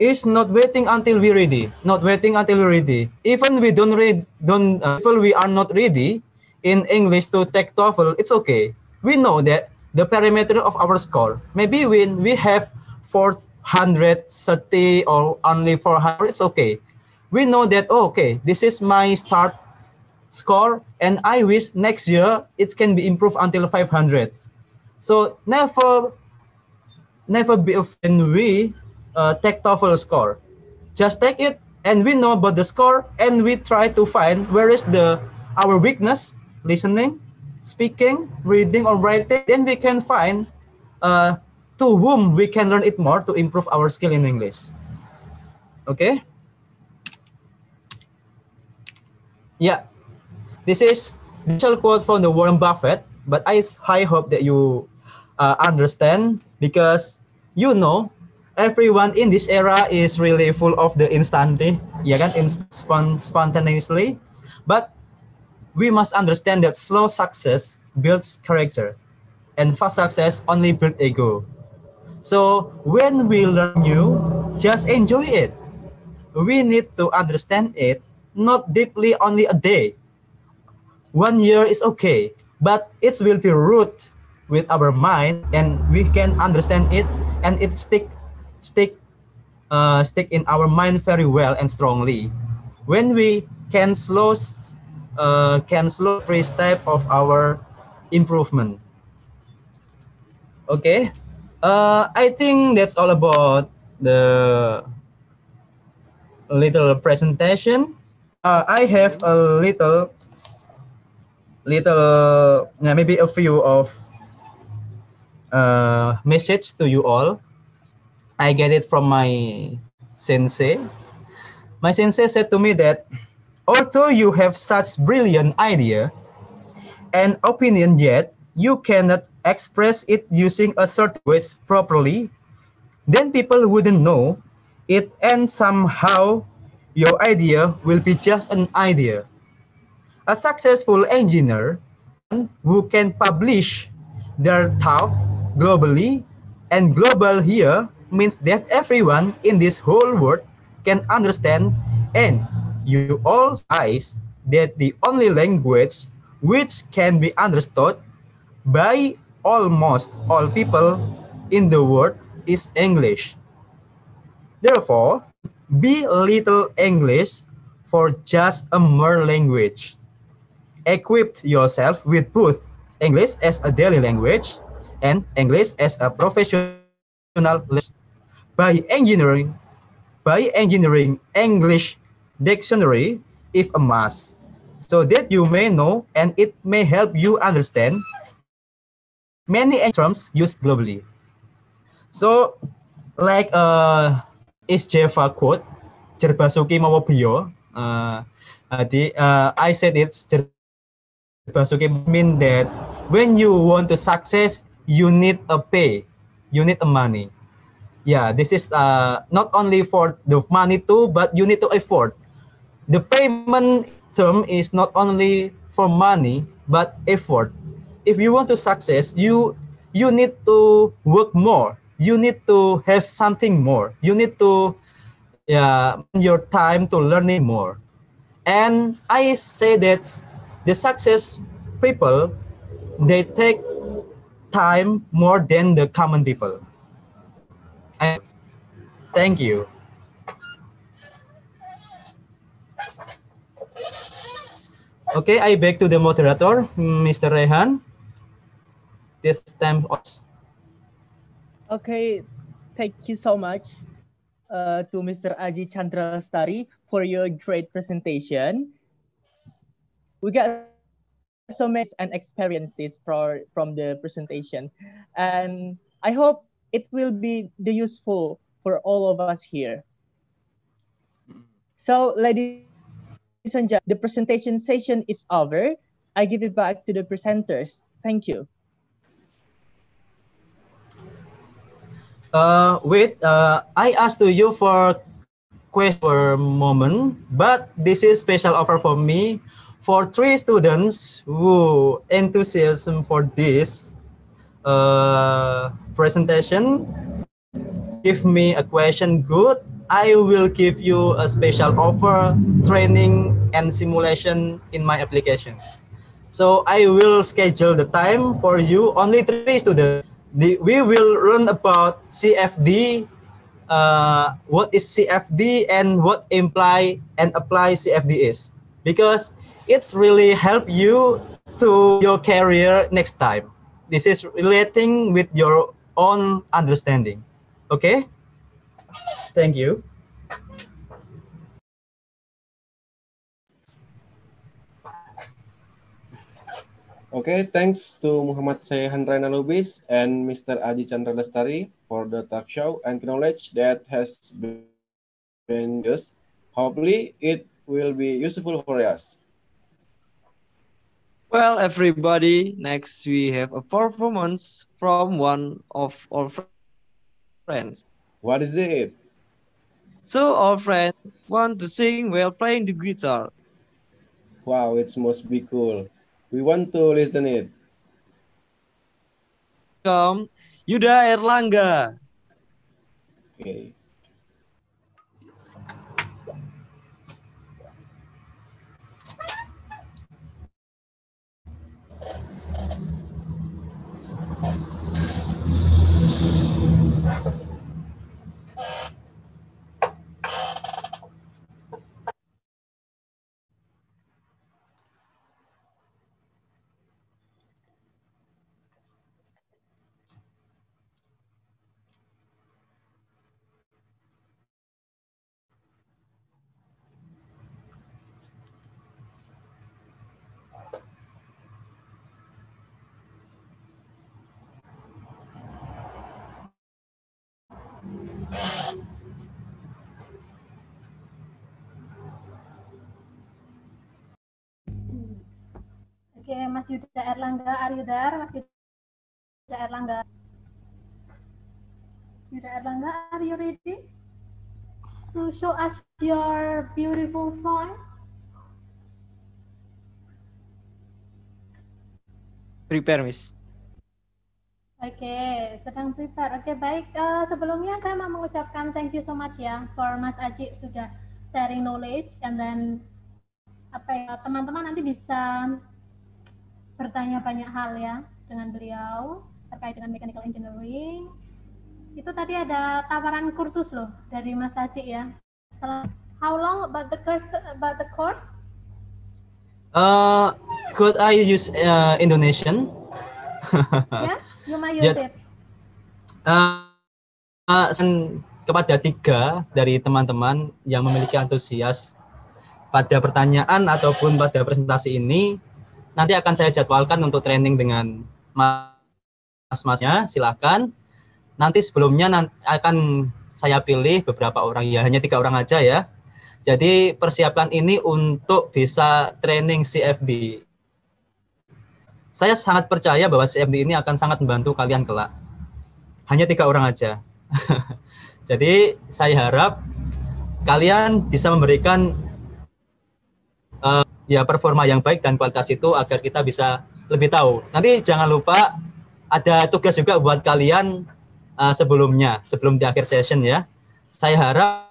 Is not waiting until we ready. Not waiting until we ready. Even we don't read, don't even we are not ready in English to take TOEFL. It's okay. We know that the parameter of our score. Maybe when we have 430 or only 400, it's okay. We know that, oh, okay, this is my start score, and I wish next year it can be improved until 500. So never be offended we take TOEFL score. Just take it, and we know about the score, and we try to find where is our weakness, listening, speaking, reading, or writing. Then we can find uh, to whom we can learn it more to improve our skill in English. Okay? Yeah, this is a quote from the Warren Buffett, but I hope that you understand, because you know everyone in this era is really full of the instanti, ya kan, spontaneously. But we must understand that slow success builds character, and fast success only builds ego. So when we learn new, just enjoy it. We need to understand it, not deeply only a day. 1 year is okay, but it will be root with our mind, and we can understand it, and it stick in our mind very well and strongly. When we can slow every step of our improvement. Okay, I think that's all about the little presentation. I have a maybe a few of message to you all. I get it from my sensei. My sensei said to me that although you have such brilliant idea and opinion, yet you cannot express it using a certain words properly, then people wouldn't know it, and somehow your idea will be just an idea. A successful engineer, one who can publish their thoughts globally, and global here means that everyone in this whole world can understand, and you all realize that the only language which can be understood by almost all people in the world is English. Therefore, be little English for just a mere language. Equip yourself with both English as a daily language and English as a professional language. By engineering English dictionary if a must, so that you may know and it may help you understand many terms used globally. So, like is Java quote, Jerbasuki mawa bio. I said it's Jerbasuki mean that when you want to success, you need a pay, you need a money. Yeah, this is not only for the money too, but you need to afford. The payment term is not only for money, but effort. If you want to success, you need to work more. You need to have something more. You need to your time to learning more. And I say that the success people, they take time more than the common people. I, thank you. Okay, I back to the moderator, Mr. Rehan. This time. Okay, thank you so much to Mr. Aji Chandra Lestari for your great presentation. We got so many and experiences from the presentation, and I hope it will be the useful for all of us here. So, ladies and gentlemen, the presentation session is over. I give it back to the presenters. Thank you. I asked to you for question for moment, but this is special offer for me for 3 students who enthusiasm for this presentation. Give me a question good, I will give you a special offer, training and simulation in my application. So I will schedule the time for you, only 3 students. We will learn about CFD, what is CFD and what imply and apply CFD is, because it's really help you to your career next time. This is relating with your own understanding. Okay? Thank you. Okay, thanks to Muhammad Saihan Raina Lubis and Mr. Aji Chandra Lestari for the talk show and knowledge that has been used. Hopefully, it will be useful for us. Well, everybody, next we have a performance from one of our friends. What is it? So our friend want to sing while playing the guitar. Wow, it must be cool. We want to listen it. Welcome, Yuda Erlangga. Okay. Okay, Mas Yuda Erlangga, are you there? Mas Yuda Erlangga. Yuda Erlangga, are you ready to show us your beautiful voice? Prepare, Miss. Oke, sedang prepare. Oke, baik. Sebelumnya saya mau mengucapkan thank you so much ya for Mas Aji sudah sharing knowledge, and then teman-teman nanti bisa bertanya banyak hal ya dengan beliau terkait dengan mechanical engineering. Itu tadi ada tawaran kursus loh dari Mas Aji ya. How long about the course? Could I use Indonesian? Yes, you may use it. Kepada 3 dari teman-teman yang memiliki antusias pada pertanyaan ataupun pada presentasi ini, nanti akan saya jadwalkan untuk training dengan mas-masnya. Silakan. Nanti sebelumnya akan saya pilih beberapa orang, ya hanya 3 orang aja ya. Jadi persiapkan ini untuk bisa training CFD. Saya sangat percaya bahwa CFD ini akan sangat membantu kalian kelak. Hanya 3 orang aja. Jadi saya harap kalian bisa memberikan performa yang baik dan kualitas itu agar kita bisa lebih tahu. Nanti jangan lupa ada tugas juga buat kalian sebelum di akhir session ya. Saya harap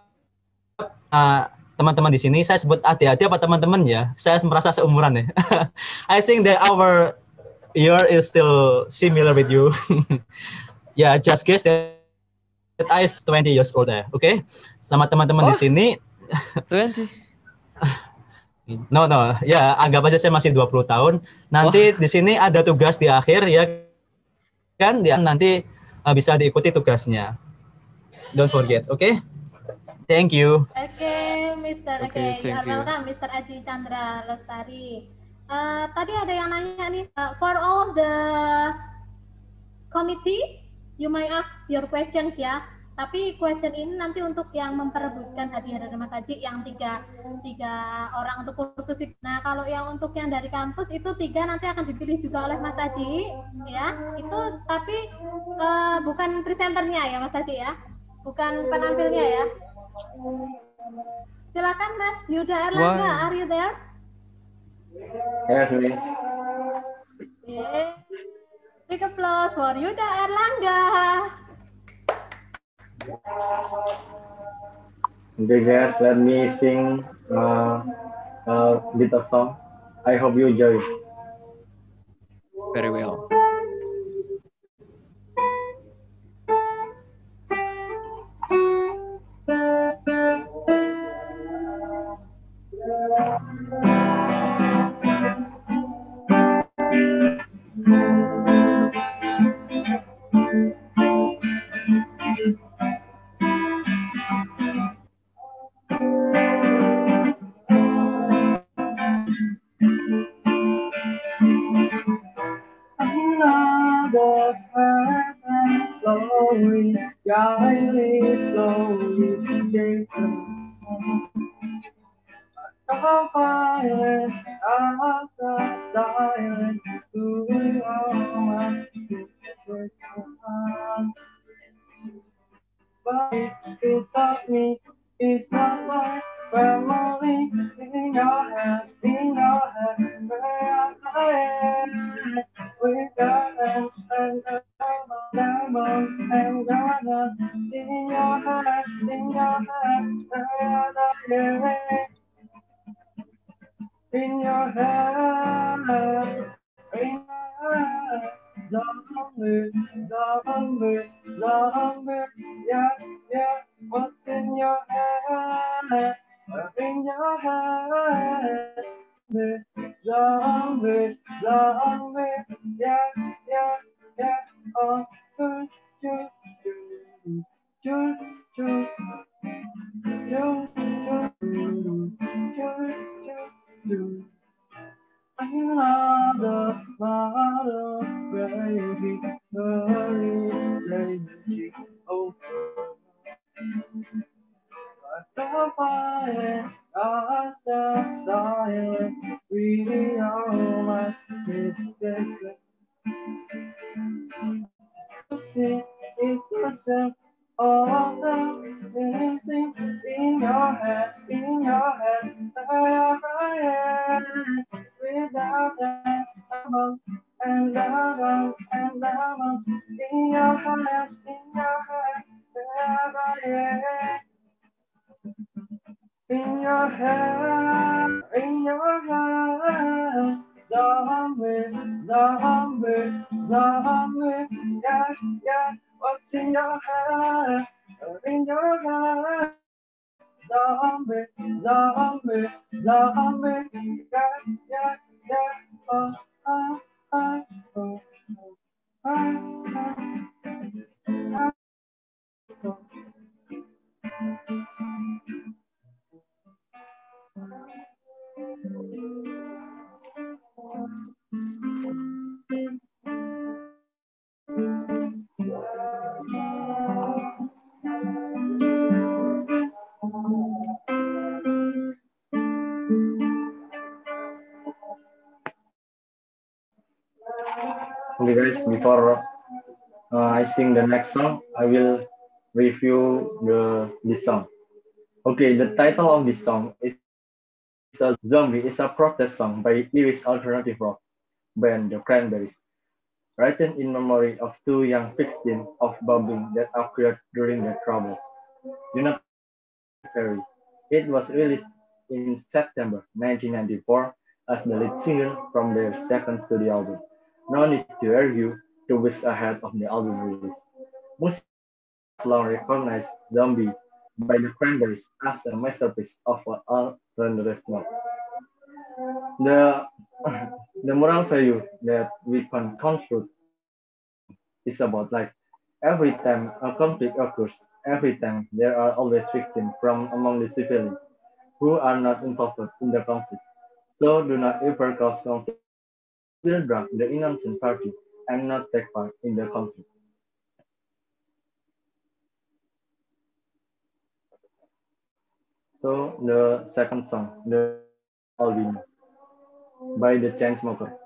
teman-teman di sini, saya sebut adik-adik apa teman-teman ya, saya merasa seumuran ya. I think that our year is still similar with you. Yeah, just guess that I is 20 years old ya, okay? Sama teman-teman di sini. 20? No, ya anggap aja saya masih 20 tahun. Nanti di sini ada tugas di akhir ya kan, nanti bisa diikuti tugasnya. Don't forget, okay? Thank you. Oke, Mister. Okay, You are thank you. welcome, Mr. Aji Chandra Lestari. Tadi ada yang nanya nih, for all the committee, you may ask your questions ya. Tapi question ini nanti untuk yang memperebutkan hadiah dari Mas Aji yang tiga orang untuk kursus itu. Nah, kalau yang untuk yang dari kampus itu 3 nanti akan dipilih juga oleh Mas Aji, ya. Itu tapi bukan presenternya ya Mas Aji ya, bukan penampilnya ya. Silakan Mas Yuda Erlangga, are you there? Yes, Miss. Yeah. Big applause for Yuda Erlangga. Okay, guys, let me sing a little song. I hope you enjoy. Very well. Okay, guys, before I sing the next song, I will review this song. Okay, the title of this song is Zombie is a protest song by Irish alternative rock band The Cranberries, written in memory of two young victims of bombing that occurred during the Troubles. Do not worry. It was released in September 1994 as the lead single from their second studio album. No need to argue 2 weeks ahead of the album release. Musicians have long recognized Zombie by the Cranberries as a masterpiece of an alternative rock. The the moral value that we can confront in this song is about like every time a conflict occurs, every time there are always victims from among the civilians who are not involved in the conflict. So do not ever cause conflict. We will drag the innocent party and not take part in the conflict. So the second song, the Albino by the Chainsmokers.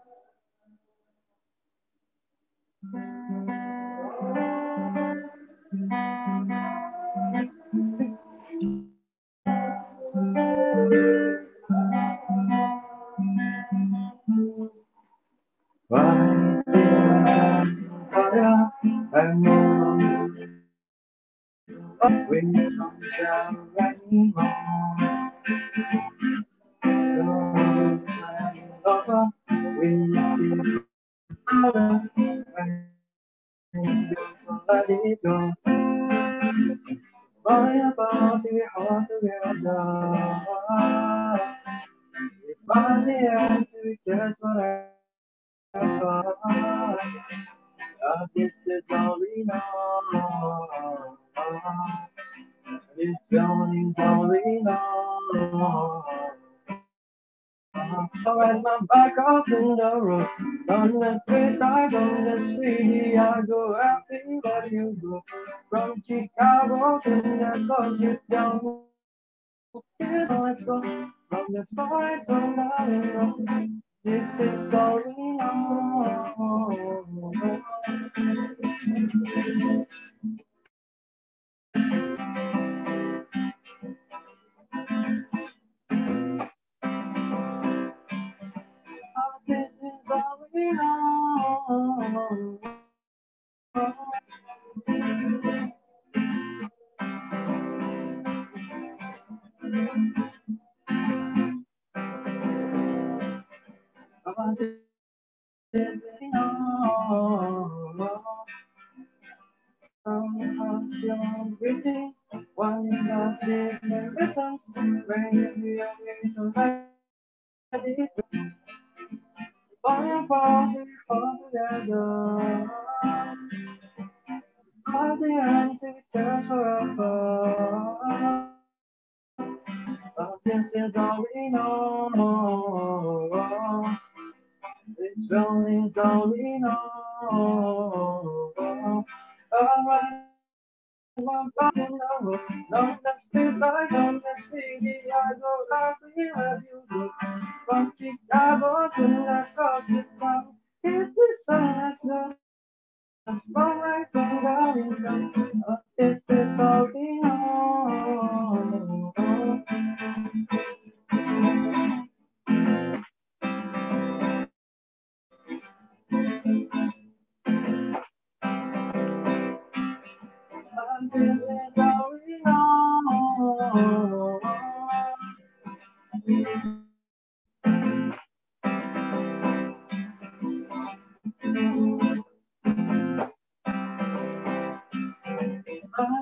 at my back up in the road. On the street, right on the street, I go everywhere you go. From Chicago to the coast, you down. Let's go. From the spotlight to the this is all we know. This is all we know. Everything, one of the rhythms, when we are so ready, fire falling together, all the answers just forever. This is all we know. This feeling's all we know. Alright, I'm fucking over. No, that's the light on the city. I go everywhere you go. From Chicago to the coast of town. It's the sun that's not from right from down. This is all we know. This is all we know.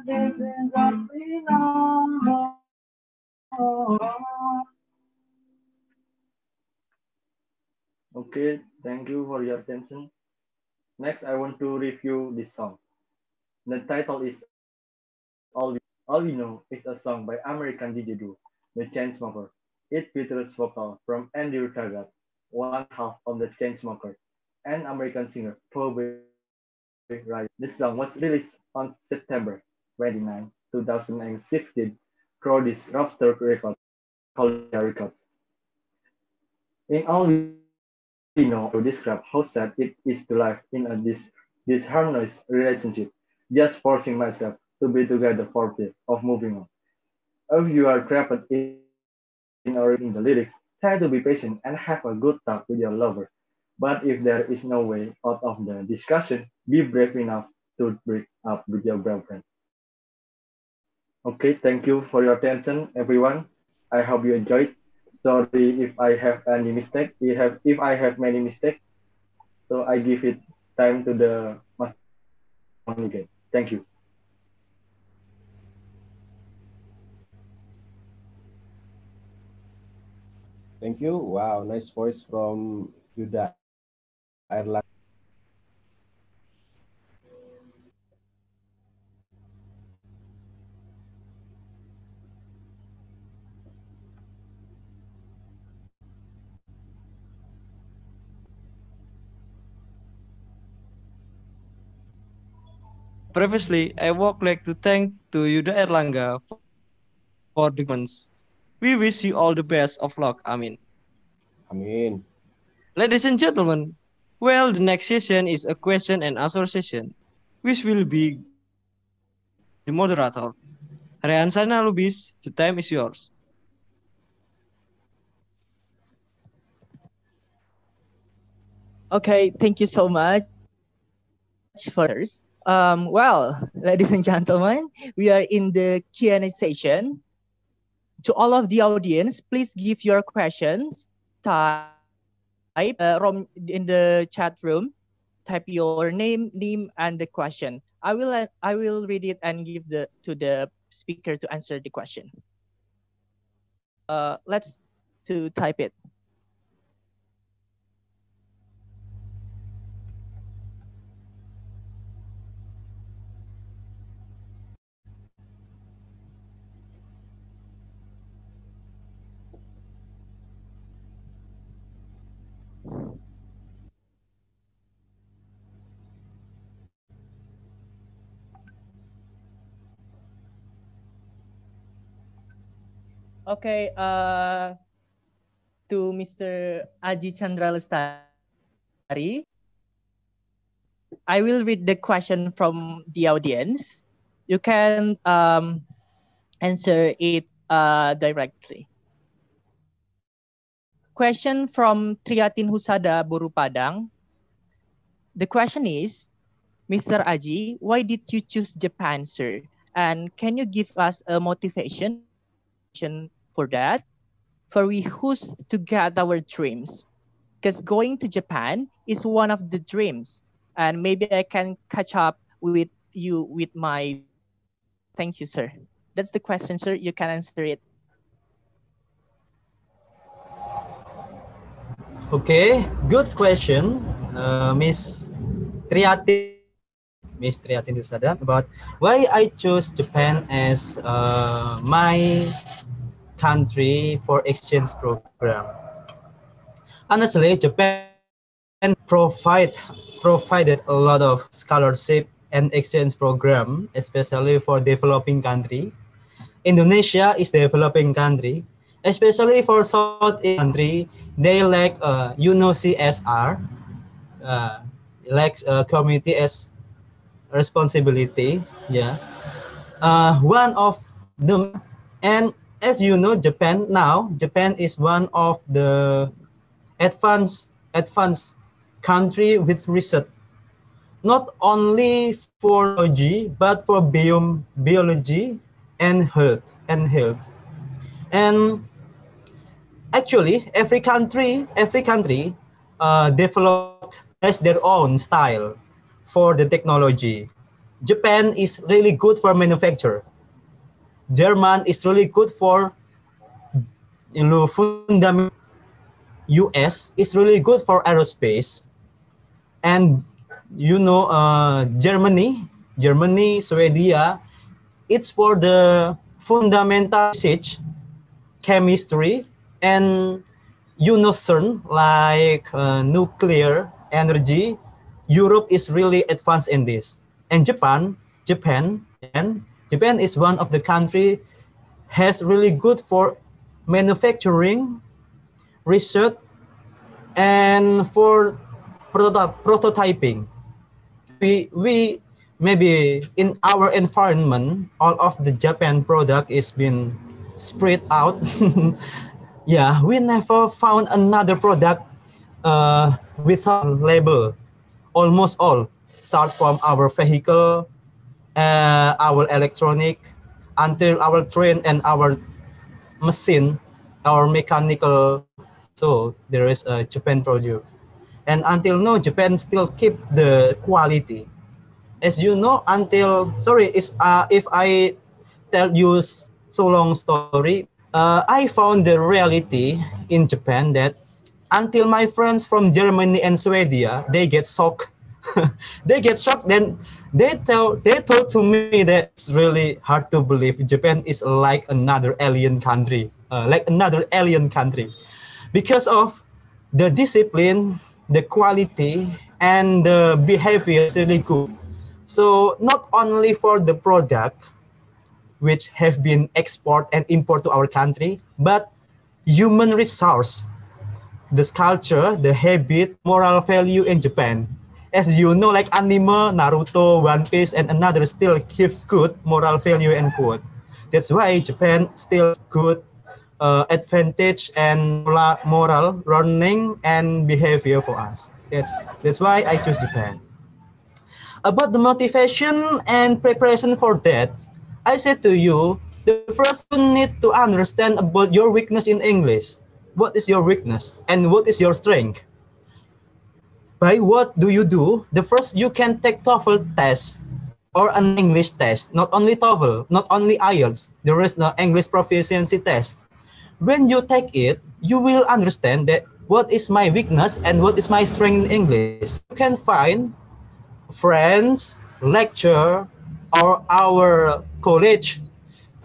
This is all we know. Okay, thank you for your attention. Next, I want to review this song. The title is All We Know is a song by American DJ duo, The Chainsmokers. It features vocals from Andrew Taggart, one half of The Chainsmokers, and American singer Phoebe Riley. The song was released on September 29, 2016 through this Rockstar Records, Columbia Records. In All We Know, to describe how sad it is to live in a disharmonious relationship, just forcing myself to be together for fear of moving on. If you are trapped in or reading the lyrics, try to be patient and have a good talk with your lover. But if there is no way out of the discussion, be brave enough to break up with your girlfriend. Okay, thank you for your attention, everyone. I hope you enjoyed. Sorry if I have any mistake. If I have many mistakes, so I give it time to the Master Rahman again. Thank you. Thank you. Wow, nice voice from Yuda Airline. Previously, I would like to thank to Yuda Erlangga for the comments. We wish you all the best of luck. Amin. Amin. Ladies and gentlemen, well, the next session is a question and answer session, which will be guided by the moderator. Rehan Sana Lubis, the time is yours. Okay, thank you so much for the answers. Well, ladies and gentlemen, we are in the Q&A session. To all of the audience, please give your questions. Type in the chat room. Type your name, and the question. I will read it and give to the speaker to answer the question. Let's to type it. Okay, to Mr. Aji Chandra Lestari, I will read the question from the audience. You can answer it directly. Question from Triatin Husada Buru Padang. The question is, Mr. Aji, why did you choose Japan, sir? And can you give us a motivation for that? For we who's to get our dreams? Because going to Japan is one of the dreams. And maybe I can catch up with you with my visa. Thank you, sir. That's the question, sir. You can answer it. Okay, good question, Miss Triatin. Miss Triatin Husada, about why I chose Japan as my country for exchange program. Honestly, Japan provided a lot of scholarship and exchange program, especially for developing country. Indonesia is developing country, especially for Southeast country. They lack CSR, uh, lacks community as responsibility. Yeah, one of them, and as you know, Japan is one of the advanced country with research, not only for technology but for biology and health. And actually, every country developed has their own style for the technology. Japan is really good for manufacture. German is really good for fundamental. US is really good for aerospace. And Germany, Sweden, it's for the fundamental research, chemistry, and CERN, like nuclear energy. Europe is really advanced in this. And Japan is one of the country has really good for manufacturing, research, and for prototyping. We maybe in our environment, all of the Japan product is been spread out. Yeah, we never found another product without label. Almost all start from our vehicle, our electronic, until our train and our machine, our mechanical. So there is a Japan product. And until now, Japan still keep the quality. As you know, until sorry, is if I tell you so long story, I found the reality in Japan that until my friends from Germany and Sweden, they get shocked. They get shocked. Then they told to me that it's really hard to believe Japan is like another alien country, because of the discipline, the quality, and the behavior is really good. So not only for the product which have been export and import to our country, but human resource, the culture, the habit, moral value in Japan. As you know, like anime, Naruto, One Piece, and another still give good moral value and food. That's why Japan still good advantage and moral learning and behavior for us. That's why I choose Japan. About the motivation and preparation for that, I said to you, the first you need to understand about your weakness in English. What is your weakness and what is your strength? By what do you do? The first you can take TOEFL test or an English test, not only TOEFL, not only IELTS. There is no English proficiency test. When you take it, you will understand that what is my weakness and what is my strength in English. You can find friends, lecture, or our college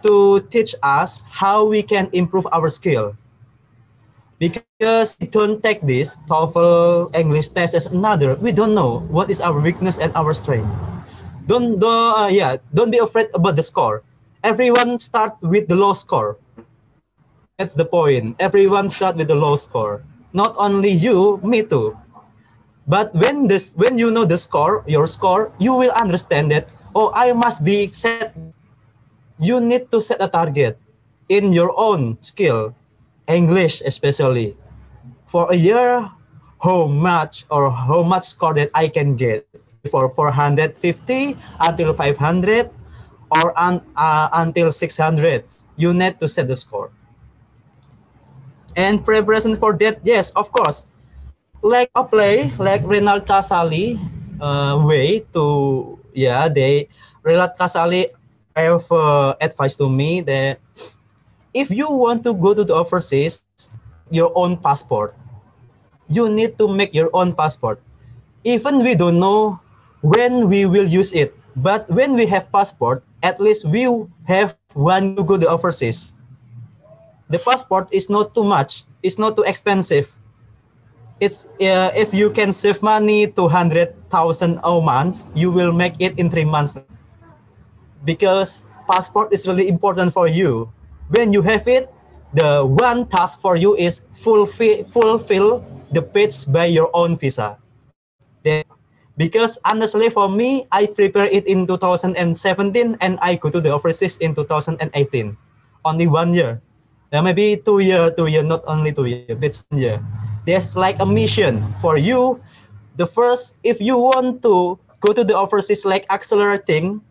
to teach us how we can improve our skill. Because we don't take this TOEFL English test as another, we don't know what is our weakness and our strength. Don't be afraid about the score. Everyone start with the low score. That's the point. Everyone start with a low score. Not only you, me too. But when you know the score, your score, you will understand that, oh, I must be set. You need to set a target in your own skill, English especially. For a year, how much score that I can get? Maybe for 450 until 500 or until 600. You need to set the score. And preparation for that, yes, of course. Like a play, like Renal Casali way to, yeah, Renal Casali have advice to me that if you want to go to the overseas, make your own passport. You need to make your own passport. Even we don't know when we will use it, but when we have passport, at least we have when you go to overseas. The passport is not too much. It's not too expensive. It's if you can save money 200,000 a month, you will make it in 3 months. Because passport is really important for you. When you have it, the one task for you is fulfill the page by your own visa. That's it. Because honestly for me, I prepare it in 2017 and I go to the overseas in 2018. Only 1 year. Maybe 2 year, not only 2 year, but 1 year. There's like a mission for you. The first, if you want to go to the overseas like accelerating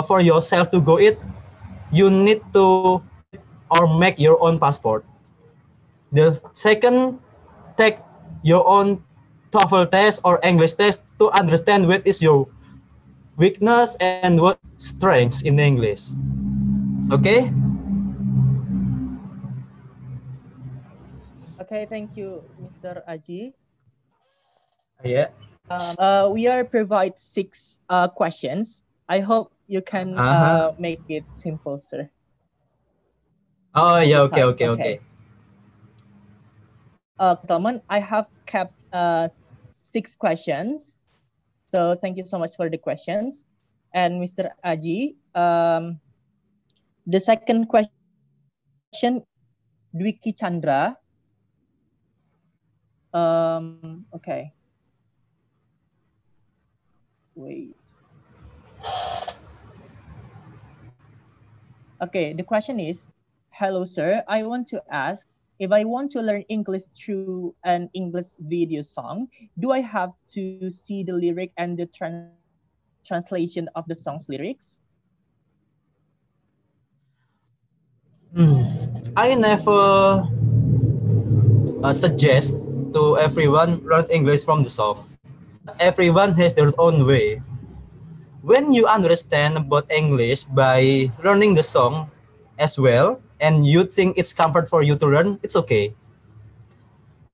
for yourself to go it, you need to get or make your own passport. The second, take your own TOEFL test or English test to understand what is your weakness and what strengths in English. Okay? Okay, thank you, Mr. Aji. Yeah. We are provide 6 questions. I hope you can Uh-huh. make it simple, sir. Oh, All yeah, the okay, time. okay, okay. Gentlemen, I have kept 6 questions. So thank you so much for the questions. And Mr. Aji, the second question, Dwiki Chandra. Okay. Wait. Okay, the question is, hello, sir. I want to ask, if I want to learn English through an English video song, do I have to see the lyric and the translation of the song's lyrics? I never suggest to everyone learn English from the soft. But everyone has their own way. When you understand about English by learning the song as well, and you think it's comfort for you to learn, it's okay.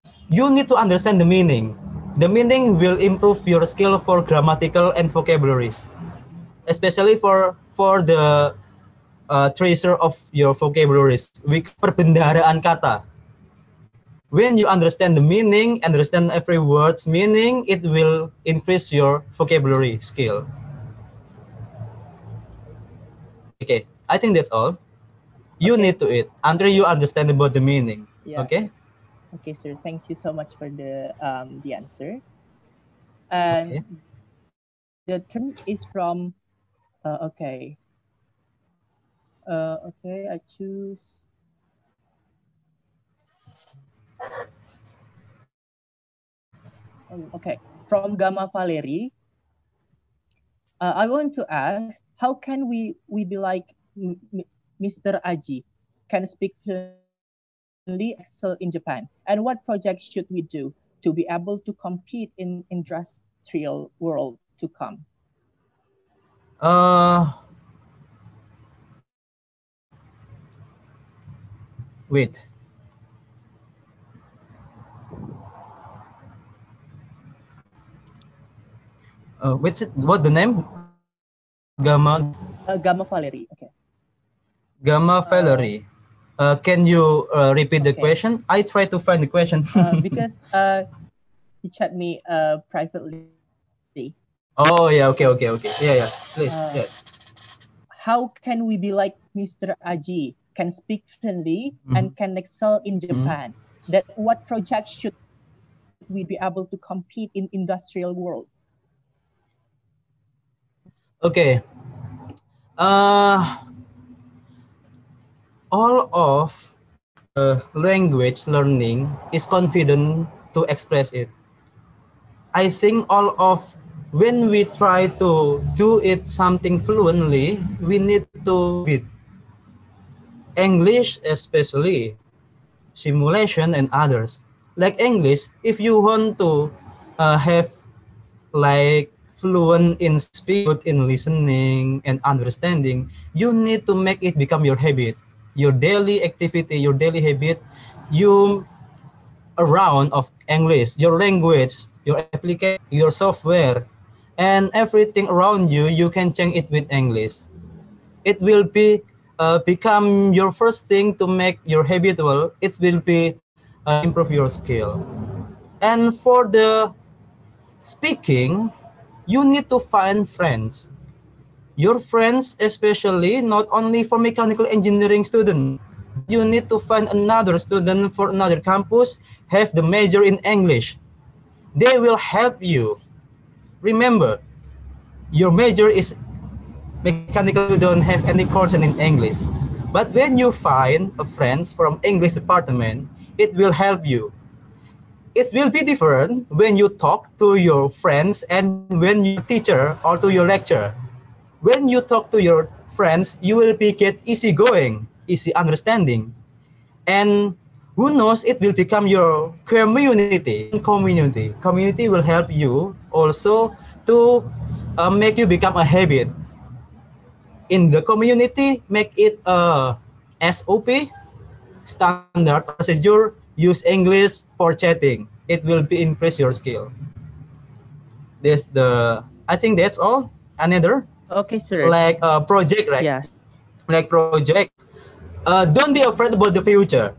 But you need to understand the meaning. The meaning will improve your skill for grammatical and vocabularies, especially for the tracer of your vocabularies. We call perbendaharaan kata. When you understand the meaning, understand every word's meaning, it will increase your vocabulary skill. Okay, I think that's all. You Okay. need to it until you understand about the meaning. Yeah. Okay. Okay, sir. Thank you so much for the answer. And Okay. the turn is from okay. Okay, I choose. Okay, from Gamma Valerie. I want to ask, how can we be like Mr. Aji, can speak fluently and excel in Japan? And what projects should we do to be able to compete in industrial world to come? Uh, wait. What the name? Gamma Valerie. Okay. Gamma Valerie. Can you repeat the Okay. question? I try to find the question. Because he chat me privately. Oh yeah, okay, okay, okay. Yeah, yeah. Please, yeah. How can we be like Mr. Aji can speak fluently, and can excel in Japan. That what projects should we be able to compete in industrial world? Okay. Uh, all of the language learning is confident to express it. I think all of when we try to do it something fluently, we need to habit. English especially, simulation and others. Like English, if you want to have like fluent in speaking, good in listening and understanding, you need to make it become your habit, your daily activity, your daily habit. You around of English, your language, your application, your software, and everything around you, you can change it with English. It will be become your first thing to make your habitual. It will be improve your skill. And for the speaking, you need to find friends. Your friends, especially not only for mechanical engineering student, but you need to find another student for another campus, have the major in English. They will help you. Remember, your major is mechanical, you don't have any course in English. But when you find a friends from English department, it will help you. It will be different when you talk to your friends and when you teacher or to your lecturer. When you talk to your friends, you will be get easy going, easy understanding. And who knows, it will become your community. Community will help you also to make you become a habit. In the community, make it a SOP, standard or procedure. Use English for chatting. It will be increase your skill. This the I think that's all. Another Okay, sir. like a project, right? Yes. Like project. Don't be afraid about the future.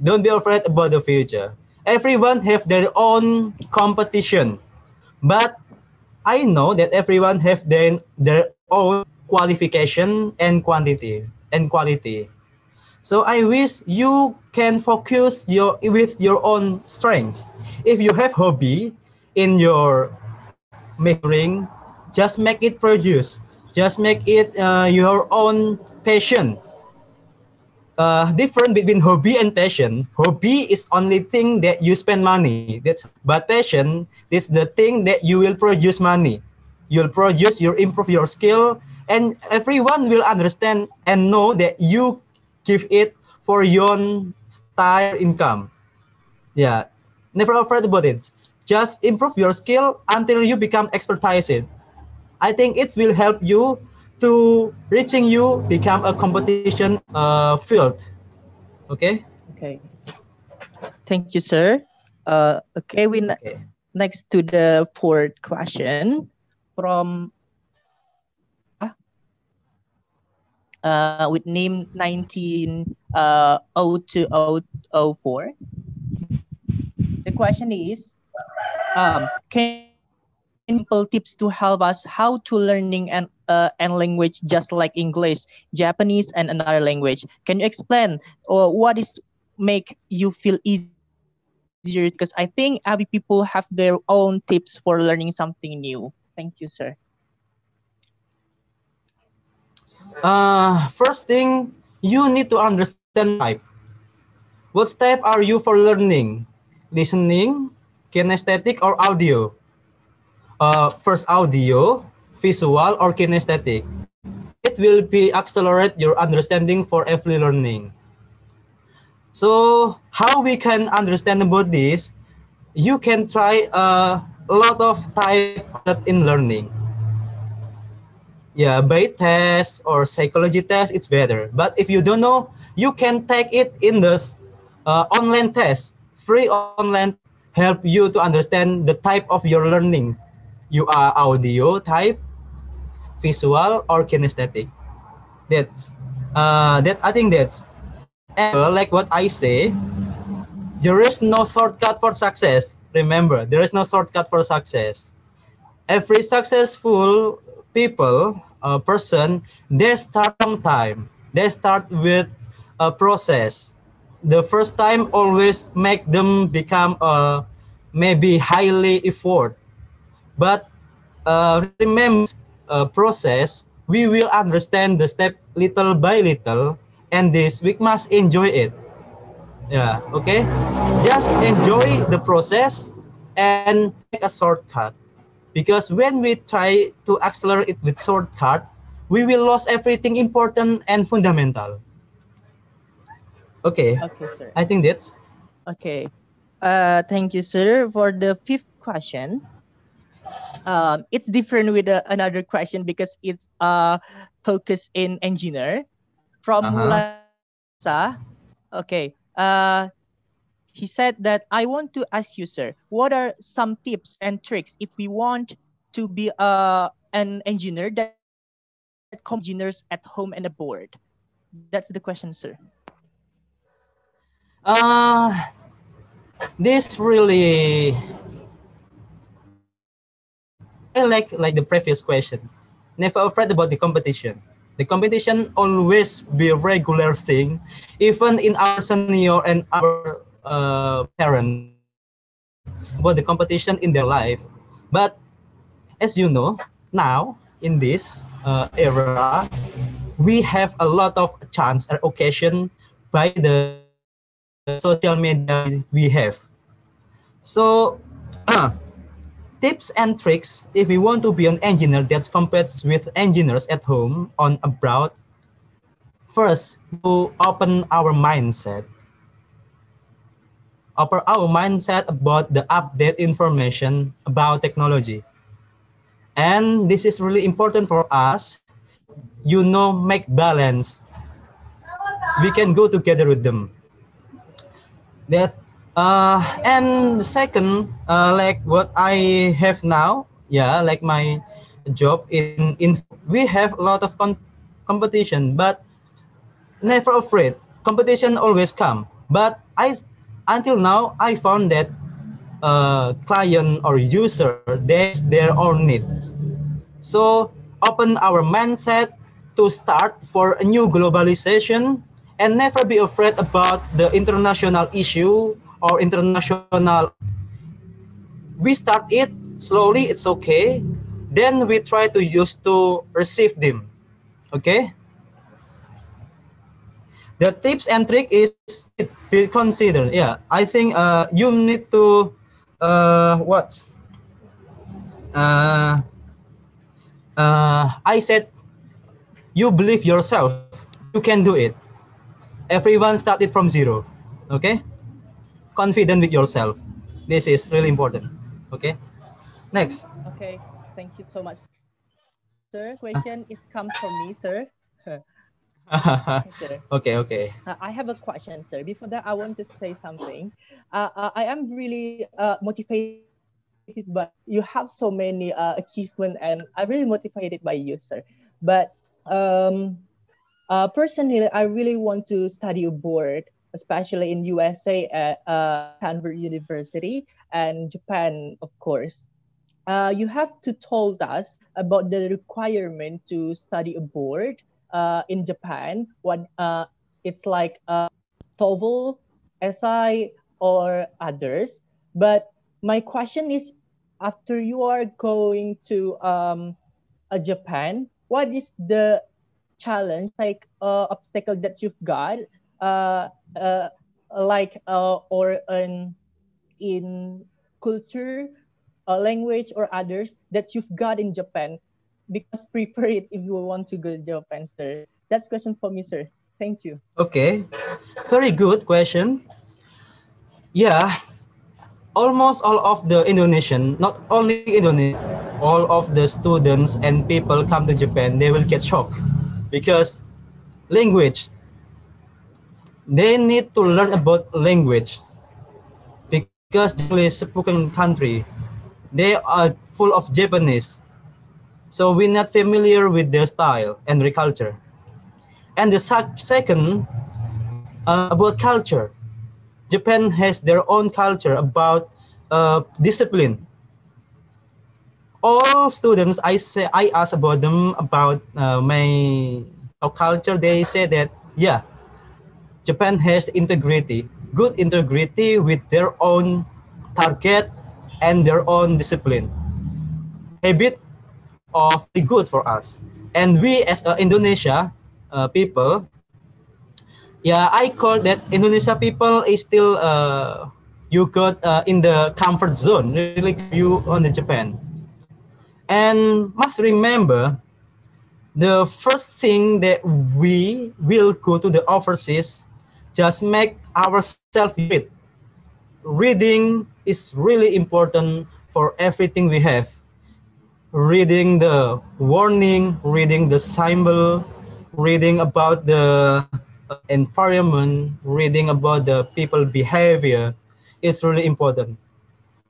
Don't be afraid about the future. Everyone have their own competition, but I know that everyone have their own qualification and quality. So I wish you can focus your with your own strengths. If you have hobby in your making, just make it produce. Just make it your own passion. Different between hobby and passion. Hobby is only thing that you spend money. But passion is the thing that you will produce money. You'll produce, you'll improve your skill, and everyone will understand and know that you give it for your own style income. Yeah, never afraid about it. Just improve your skill until you become expertise it. I think it will help you to reaching you become a competition field. Okay. Okay. Thank you, sir. Okay, Okay. next to the fourth question from with name 19 The question is, can you provide simple tips to help us how to learning and language just like English, Japanese, and another language? Can you explain what is make you feel easier? Because I think every people have their own tips for learning something new. Thank you, sir. First thing, you need to understand your type. What type are you for learning? Listening, kinesthetic, or audio? First audio, visual, or kinesthetic. It will be accelerate your understanding for every learning. So how we can understand about this? You can try a lot of type in learning. Yeah, by test or psychology test, it's better. But if you don't know, you can take it in the online test, free online test, help you to understand the type of your learning. You are audio type, visual, or kinesthetic. That's that I think that's and like what I say, there is no shortcut for success. Remember, there is no shortcut for success. Every successful people, person, they start long time. They start with process. The first time always make them become maybe highly effort, but remember process, we will understand the step little by little, and this we must enjoy it. Yeah, okay. Just enjoy the process and take a shortcut, because when we try to accelerate it with shortcut, we will lose everything important and fundamental. Okay, Okay, sir. I think that's Okay. Thank you, sir. For the fifth question, it's different with another question because it's focused in engineer from uh-huh. Mulasa. Okay. He said that I want to ask you, sir, what are some tips and tricks if we want to be an engineer that engineers at home and abroad? That's the question, sir. uh this really I like the previous question. Never afraid about the competition. The competition always be a regular thing, even in our senior and our parents. About the competition in their life, but as you know, now in this era, we have a lot of chance or occasion by the social media we have. So tips and tricks if we want to be an engineer that competes with engineers at home on abroad. First, to open our mindset about the update information about technology. And this is really important for us, make balance. We can go together with them. That and second, like what I have now, yeah, like my job in we have a lot of competition, but never afraid. Competition always come, but I until now I found that client or user they has their own needs. So open our mindset to start for a new globalization and never be afraid about the international issue or international. We start it slowly, it's okay. Then we try to use to receive them. Okay. The tips and trick is be considered. Yeah, I think you need to what? Uh, I said you believe yourself. You can do it. Everyone started from zero. Okay, confident with yourself. This is really important. Okay, next. Okay, thank you so much, sir. Question is comes from me, sir. Okay, sir. Okay. I have a question, sir. Before that, I want to say something. I am really motivated by you have so many achievements, and I'm really motivated by you, sir. But um, personally, I really want to study abroad, especially in USA at Stanford University and Japan, of course. You have to told us about the requirement to study abroad in Japan. What it's like TOEFL, SI, or others. But my question is, after you are going to Japan, what is the challenge, like obstacle that you've got, uh, uh, or in culture, language, or others that you've got in Japan? Because prepare it if you want to go to Japan, sir. That's question for me, sir. Thank you. Okay, very good question. Yeah, almost all of the Indonesian, not only Indonesian, all of the students and people come to Japan, they will get shocked because language. They need to learn about language because Japan is spoken country. They are full of Japanese, so we're not familiar with their style and their culture. And the second, about culture. Japan has their own culture about discipline. All students I ask about them about my culture. They say that yeah, Japan has integrity, good integrity with their own target and their own discipline. Habit of really good for us. And we as Indonesia people, yeah, I call that Indonesia people is still you got in the comfort zone, really you on the Japan. And must remember the first thing that we will go to the overseas, just make ourselves read. Reading is really important for everything we have. Reading the warning, reading the symbol, reading about the environment, reading about the people behavior is really important.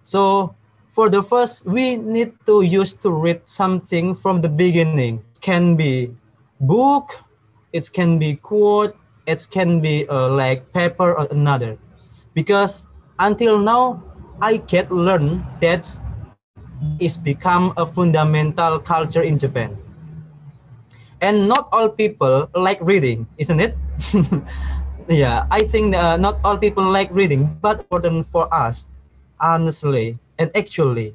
So for the first, we need to use to read something from the beginning. It can be book, it can be quote, it can be like paper or another. Because until now, I get learn that this is become a fundamental culture in Japan. And not all people like reading, isn't it? Yeah, I think not all people like reading, but important for us, honestly and actually.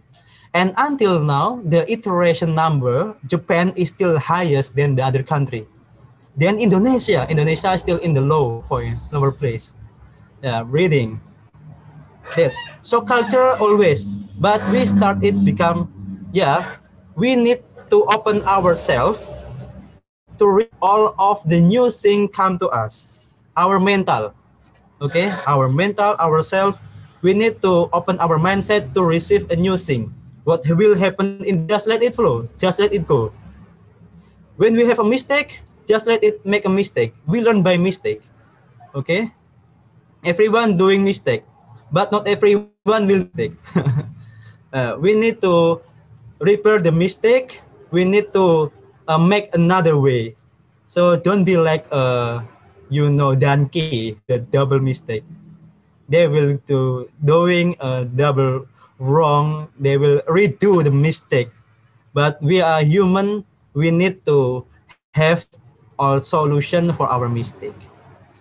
And until now, the iteration number, Japan is still highest than the other country. Then Indonesia, Indonesia is still in the low point, lower place. Yeah, reading. Yes. So culture always, but we start it become, yeah, we need to open ourselves to read all of the new thing come to us. Our mental, okay, our mental, ourselves, we need to open our mindset to receive a new thing. What will happen in just let it flow, just let it go. When we have a mistake, just let it make a mistake. We learn by mistake, okay. Everyone doing mistake, but not everyone will mistake. We need to repair the mistake. We need to make another way. So don't be like donkey, the double mistake. They will doing a double wrong. They will redo the mistake. But we are human. We need to have all solution for our mistake.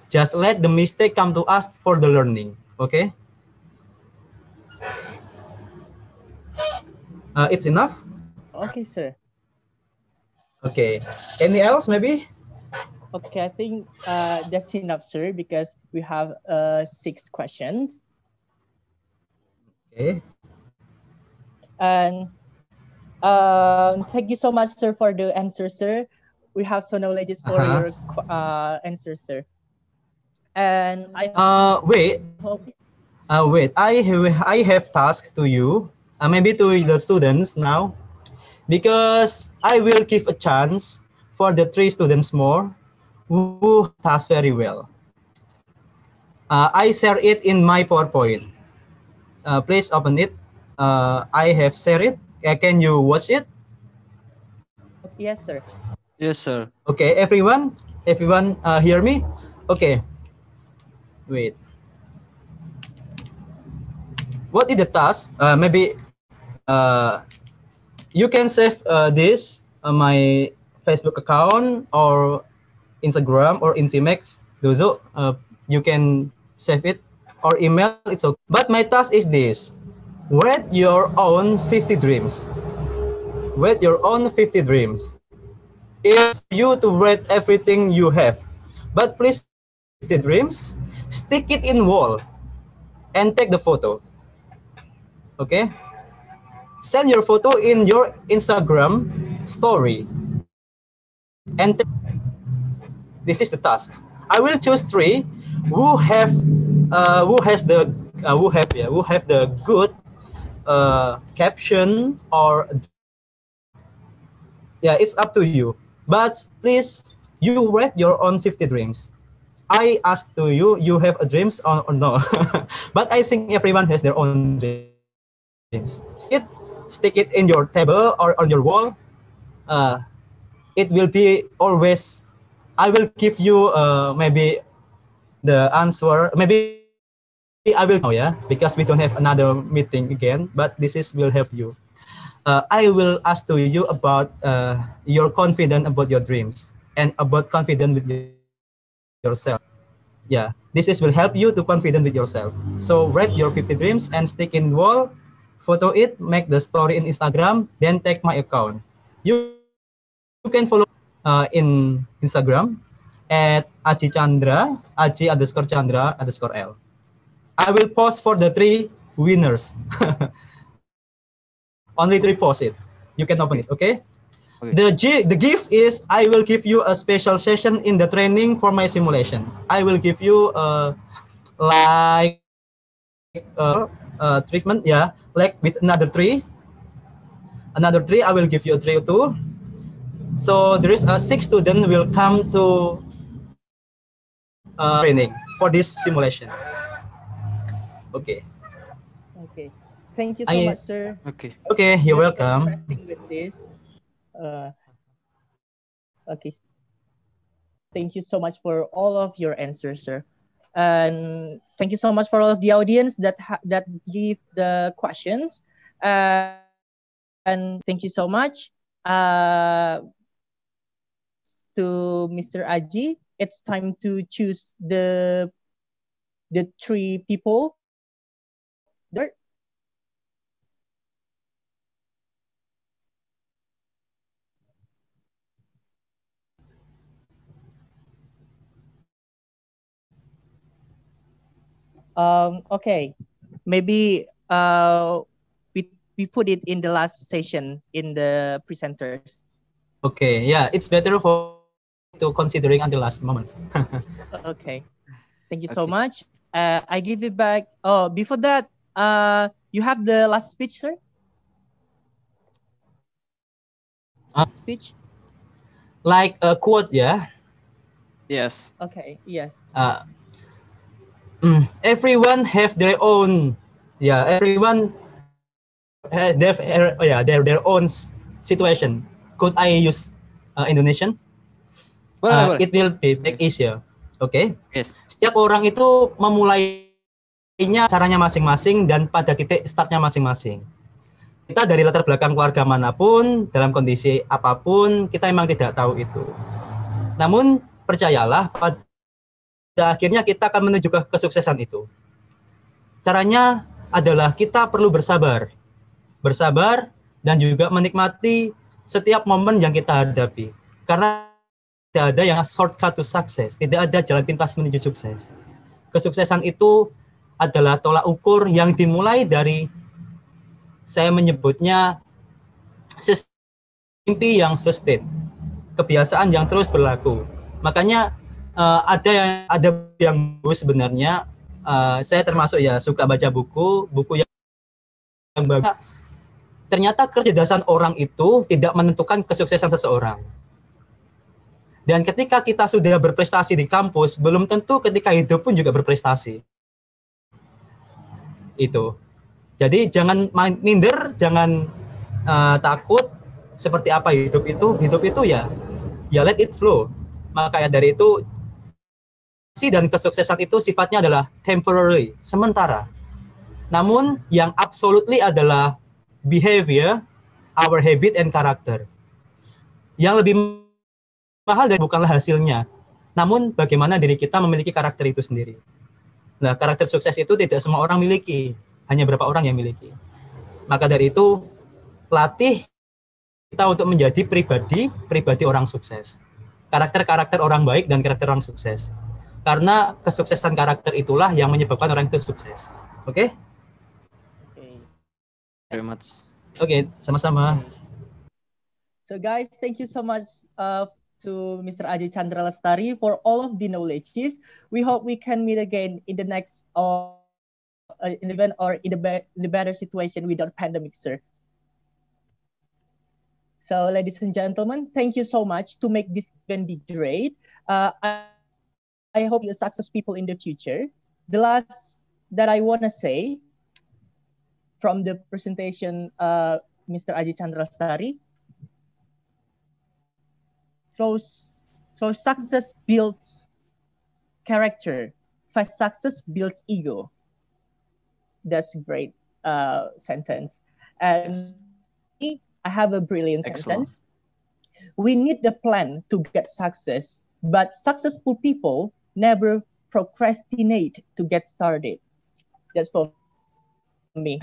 Just let the mistake come to us for the learning. Okay. It's enough. Okay, sir. Okay. Any else maybe? Okay, I think that's enough, sir, because we have 6 questions. Okay. And thank you so much, sir, for the answer, sir. We have so knowledge for your answer, sir. And I wait. hope Wait. I have task to you. Maybe to the students now, because I will give a chance for the 3 students more who have task very well. I share it in my PowerPoint. Please open it. I have shared it. Can you watch it? yes, sir. Yes, sir. Okay, everyone hear me? Okay, wait. What is the task? Maybe you can save this on my Facebook account or Instagram or Infimex. Those you can save it or email. It's okay. But my task is this: write your own 50 dreams. Write your own 50 dreams. It's you to write everything you have. But please write your 50 dreams, stick it in wall, and take the photo. Okay? Send your photo in your Instagram story. And this is the task. I will choose 3 who have who have the good caption or dreams. Yeah, it's up to you. But please, you write your own 50 dreams. I ask to you, you have a dreams or no? But I think everyone has their own dreams. Stick it in your table or on your wall. It will be always. I will give you maybe the answer. Maybe I will give you now, yeah, because we don't have another meeting again. But this is will help you. I will ask to you about your confidence about your dreams and about confidence with yourself. Okay. Yeah, this is will help you to confident with yourself. So write your 50 dreams and stick in wall, photo it, make the story in Instagram, then take my account. You can follow in Instagram at Aji Chandra, Aji_Chandra_L. I will post for the 3 winners. Only 3 post it. You can open it, okay? Okay. The gift is I will give you a special session in the training for my simulation. I will give you like treatment, yeah, like with another three. I will give you a three or two. So there is a 6 student will come to training for this simulation. Okay. Okay. Thank you so I much, sir. Okay. okay. You're Very welcome. interesting with this. Okay. Thank you so much for all of your answers, sir. And thank you so much for all of the audience that leave the questions. And thank you so much to Mr. Aji. It's time to choose the 3 people that are. Okay, maybe we put it in the last session in the presenters. Okay. Yeah, it's better for me to considering until last moment. Okay, thank you so Okay. much. I give it back. Oh, before that, you have the last speech, sir. Speech. Like a quote, yeah. Yes. Okay. Yes. Everyone have their own, yeah. Everyone their own situation. Could I use Indonesian? Boleh, boleh. It will be make Okay. easier. Okay. Yes. Setiap orang itu memulainya caranya masing-masing dan pada titik startnya masing-masing. Kita dari latar belakang keluarga manapun, dalam kondisi apapun, kita memang tidak tahu itu. Namun percayalah, pada akhirnya kita akan menuju ke kesuksesan itu. Caranya adalah kita perlu bersabar. Bersabar dan juga menikmati setiap momen yang kita hadapi. Karena tidak ada yang shortcut to success, tidak ada jalan pintas menuju sukses. Kesuksesan itu adalah tolak ukur yang dimulai dari, saya menyebutnya, mimpi yang sustain, kebiasaan yang terus berlaku. Makanya ada yang bagus sebenarnya. Saya termasuk ya suka baca buku yang bagus. Ternyata kecerdasan orang itu tidak menentukan kesuksesan seseorang. Dan ketika kita sudah berprestasi di kampus, belum tentu ketika hidup pun juga berprestasi. Itu. Jadi jangan minder, jangan takut. Seperti apa hidup itu ya let it flow. Maka dari itu dan kesuksesan itu sifatnya adalah temporary, sementara. Namun yang absolutely adalah behavior, our habit and character. Yang lebih mahal dari bukanlah hasilnya, namun bagaimana diri kita memiliki karakter itu sendiri. Nah, karakter sukses itu tidak semua orang miliki, hanya beberapa orang yang miliki. Maka dari itu, latih kita untuk menjadi pribadi orang sukses. Karakter orang baik dan karakter orang sukses. Karena kesuksesan karakter itulah yang menyebabkan orang itu sukses. Oke? Okay. Very much. Oke, sama-sama. So guys, thank you so much to Mr. Aji Chandra Lestari for all of the knowledges. We hope we can meet again in the next event or in the better situation without pandemic, sir. So, ladies and gentlemen, thank you so much to make this event be great. I hope you success people in the future. The last that I want to say from the presentation, Mr. Aji Chandra Lestari. So success builds character. Fast success builds ego. That's a great sentence. And Yes. I have a brilliant Excellent. sentence. We need the plan to get success, but successful people never procrastinate to get started. That's for me.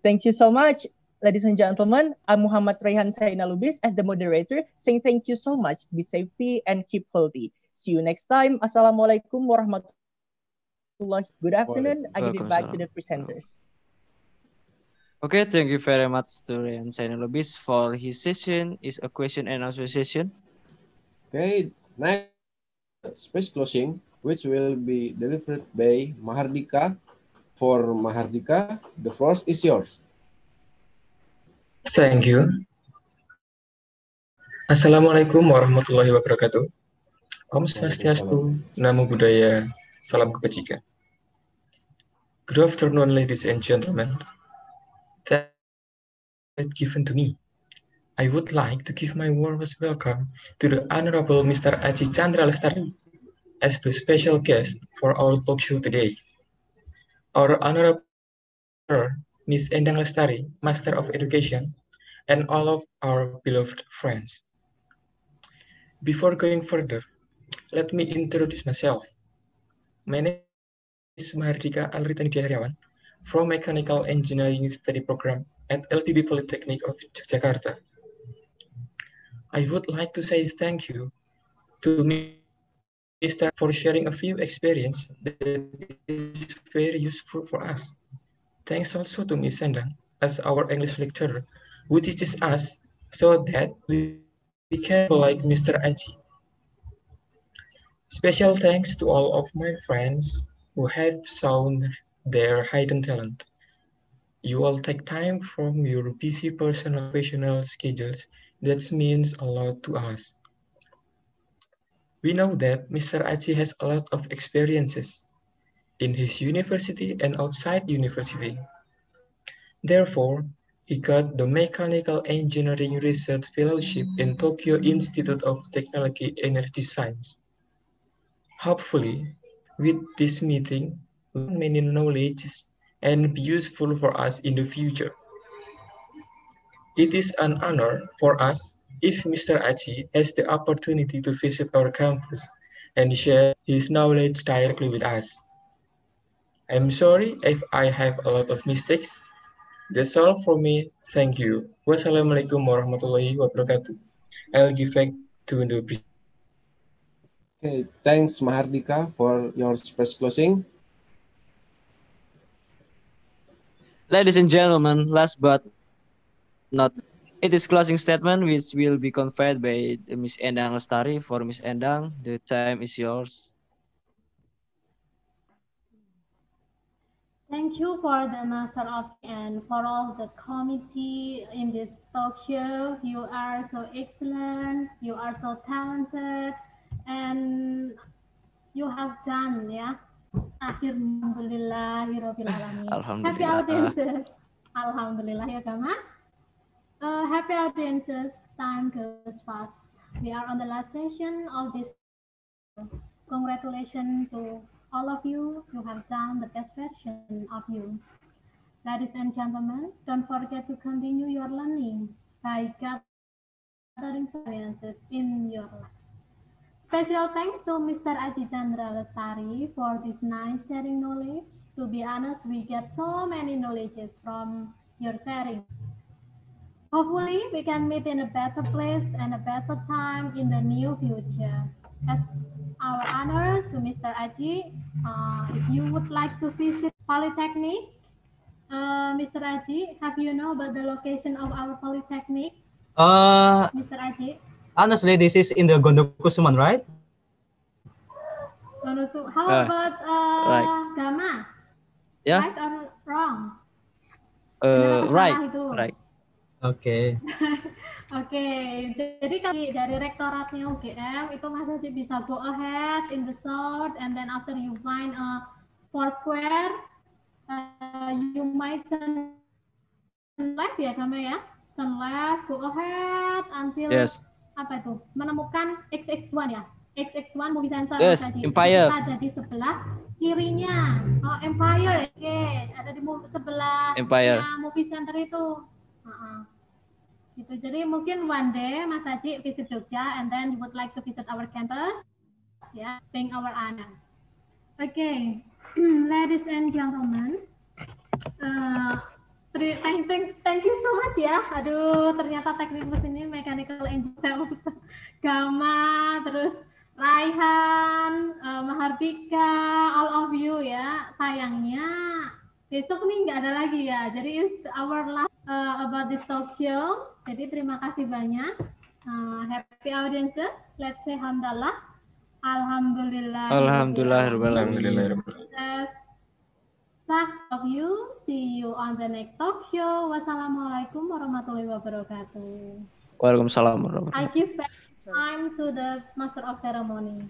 Thank you so much, ladies and gentlemen. I'm Muhammad Rayhan Sainalubis as the moderator, saying thank you so much. Be safety and keep healthy. See you next time. Assalamualaikum warahmatullahi. Good afternoon. I give it back to the presenters. Waalaikumsalam. Okay, thank you very much to Ryan Sainalubis for his session. Is a question and answer session. Okay, next space closing, which will be delivered by Mahardika. For Mahardika, the floor is yours. Thank you. Assalamualaikum warahmatullahi wabarakatuh. Om Swastiastu, Namo Buddhaya, Salam Kebajikan. Good afternoon, ladies and gentlemen. That given to me. I would like to give my warmest welcome to the Honorable Mr. Aji Chandra Lestari as the special guest for our talk show today. Our Honorable Sir, Ms. Endang Lestari, Master of Education, and all of our beloved friends. Before going further, let me introduce myself. My name is Mahardika Alritani Heriawan from Mechanical Engineering Study Program at LPB Polytechnic of Jakarta. I would like to say thank you to Mr. for sharing a few experience that is very useful for us. Thanks also to Ms. Sendang as our English lecturer who teaches us so that we can be like Mr. Aji. Special thanks to all of my friends who have shown their hidden talent. You all take time from your busy personal professional schedules. That means a lot to us. We know that Mr. Aji has a lot of experiences in his university and outside university. Therefore, he got the Mechanical Engineering Research Fellowship in Tokyo Institute of Technology Energy Science. Hopefully, with this meeting, we learn many knowledges and be useful for us in the future. It is an honor for us if Mr. Aji has the opportunity to visit our campus and share his knowledge directly with us. I'm sorry if I have a lot of mistakes. That's all from me. Thank you. Wassalamualaikum warahmatullahi wabarakatuh. I'll give back to the presenter. Okay, thanks Mahardika for your space closing. Ladies and gentlemen, last but not least, it is closing statement which will be conveyed by Miss Endang Lestari. For Miss Endang, the time is yours. Thank you for the Master of and for all the committee in this talk show. You are so excellent, you are so talented, and you have done, yeah. Alhamdulillahirobbilalamin. Happy Alhamdulillah. audiences. Alhamdulillah ya Kama. Happy audiences. Time goes fast. We are on the last session of this talk show. Congratulations to all of you. You have done the best version of you. Ladies and gentlemen, don't forget to continue your learning by gathering experiences in your life. Special thanks to Mr. Aji Chandra Lestari for this nice sharing knowledge. To be honest, we get so many knowledges from your sharing. Hopefully, we can meet in a better place and a better time in the near future. As our honor to Mr. Aji, if you would like to visit Polytechnic, Mr. Aji, have you know about the location of our Polytechnic? Mr. Aji? Honestly, this is in the Gondokusuman, right? How about Right. Gama? Yeah. Right or wrong? Right. Itu? Oke. Oke, jadi kalau dari rektoratnya UGM itu Mas Haji bisa go ahead in the south, and then after you find a Foursquare, you might turn left ya Gama ya, turn left, go ahead until apa itu menemukan XX1 ya, XX1 Movie Center Mas Haji. Empire. Kita ada di sebelah kirinya. Oh, Empire. Oke, ada di sebelah Empire. Movie Center itu. Gitu. Jadi mungkin one day Mas Haji visit Jogja and then you would like to visit our campus, ya, being our honor. Okay, ladies and gentlemen, thank you so much ya. Aduh, ternyata teknikus ini mechanical engineer, Gama, terus Raihan, Mahardika, all of you ya. Sayangnya besok nih nggak ada lagi ya. Jadi it's our last about this talk show. Jadi terima kasih banyak. Happy audiences. Let's say hamdalah. Alhamdulillah. Alhamdulillah. Sucks of you. See you on the next talk show. Wassalamualaikum warahmatullahi wabarakatuh. Waalaikumsalam warahmatullahi I give back time to the Master of Ceremony.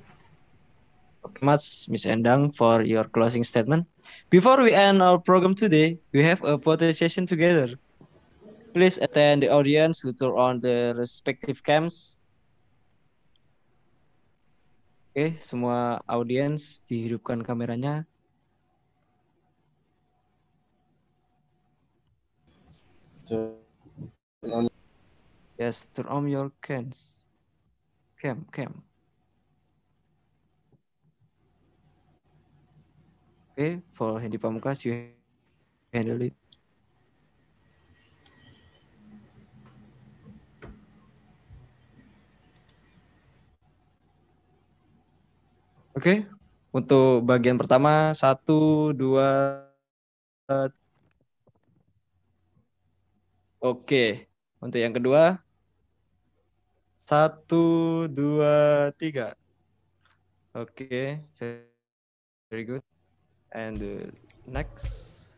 Okay, much, Miss Endang, for your closing statement. Before we end our program today, we have a photo session together. Please attend the audience to turn on the respective cams. Oke, semua audiens dihidupkan kameranya. Yes, turn on your cams. Cam. Okay, for Hendy Pamukas, you handle it. Oke, untuk bagian pertama 1, 2. Oke, untuk yang kedua 1, 2, 3. Oke, very good. And the next,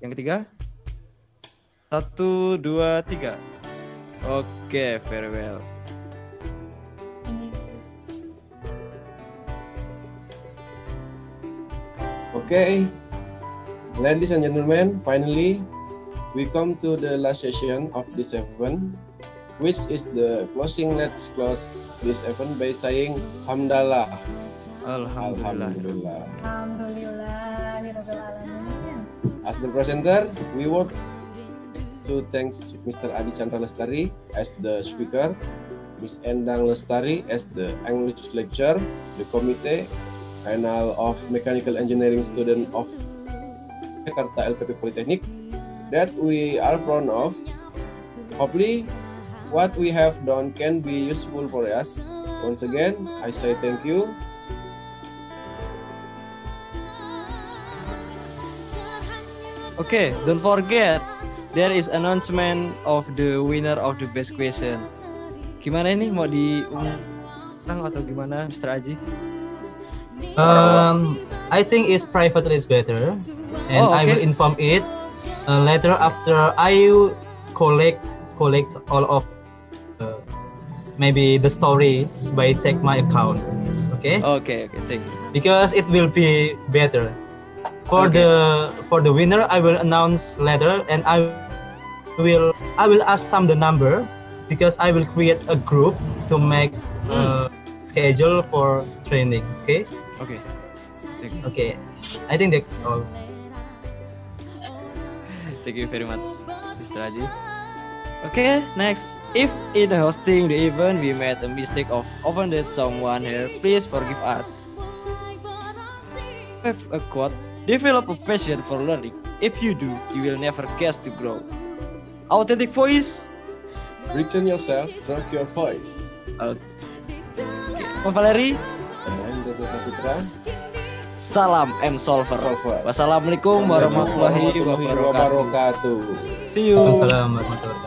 yang ketiga 1, 2, 3. Oke, very well. Okay, ladies and gentlemen, finally we come to the last session of this event, which is the closing. Let's close this event by saying Hamdalah. Alhamdulillah. As the presenter, we want to thank Mr. Adi Chandra Lestari as the speaker, Ms. Endang Lestari as the English lecturer, the committee, panel of mechanical engineering student of Jakarta LPP Polytechnic that we are proud of. Hopefully, what we have done can be useful for us. Once again, I say thank you. Okay, don't forget, there is announcement of the winner of the best question. Gimana ini, mau diundang atau gimana, Mr. Aji? I think it's privately is better, and I will inform it later after I collect all of maybe the story by take my account. Okay, thank you. Because it will be better for the winner. I will announce later, and I will ask some the number, because I will create a group to make schedule for training. Okay, I think that's all. Thank you very much, Mr. Aji. Okay, next. If in hosting the event we made a mistake of offended someone here, please forgive us. Have a quote: develop a passion for learning. If you do, you will never guess to grow. Authentic voice. Return yourself, rock your voice. Okay. Pak Valeri. Salam M Solver. Wassalamualaikum warahmatullahi wabarakatuh. See you. Assalamualaikum warahmatullahi wabarakatuh.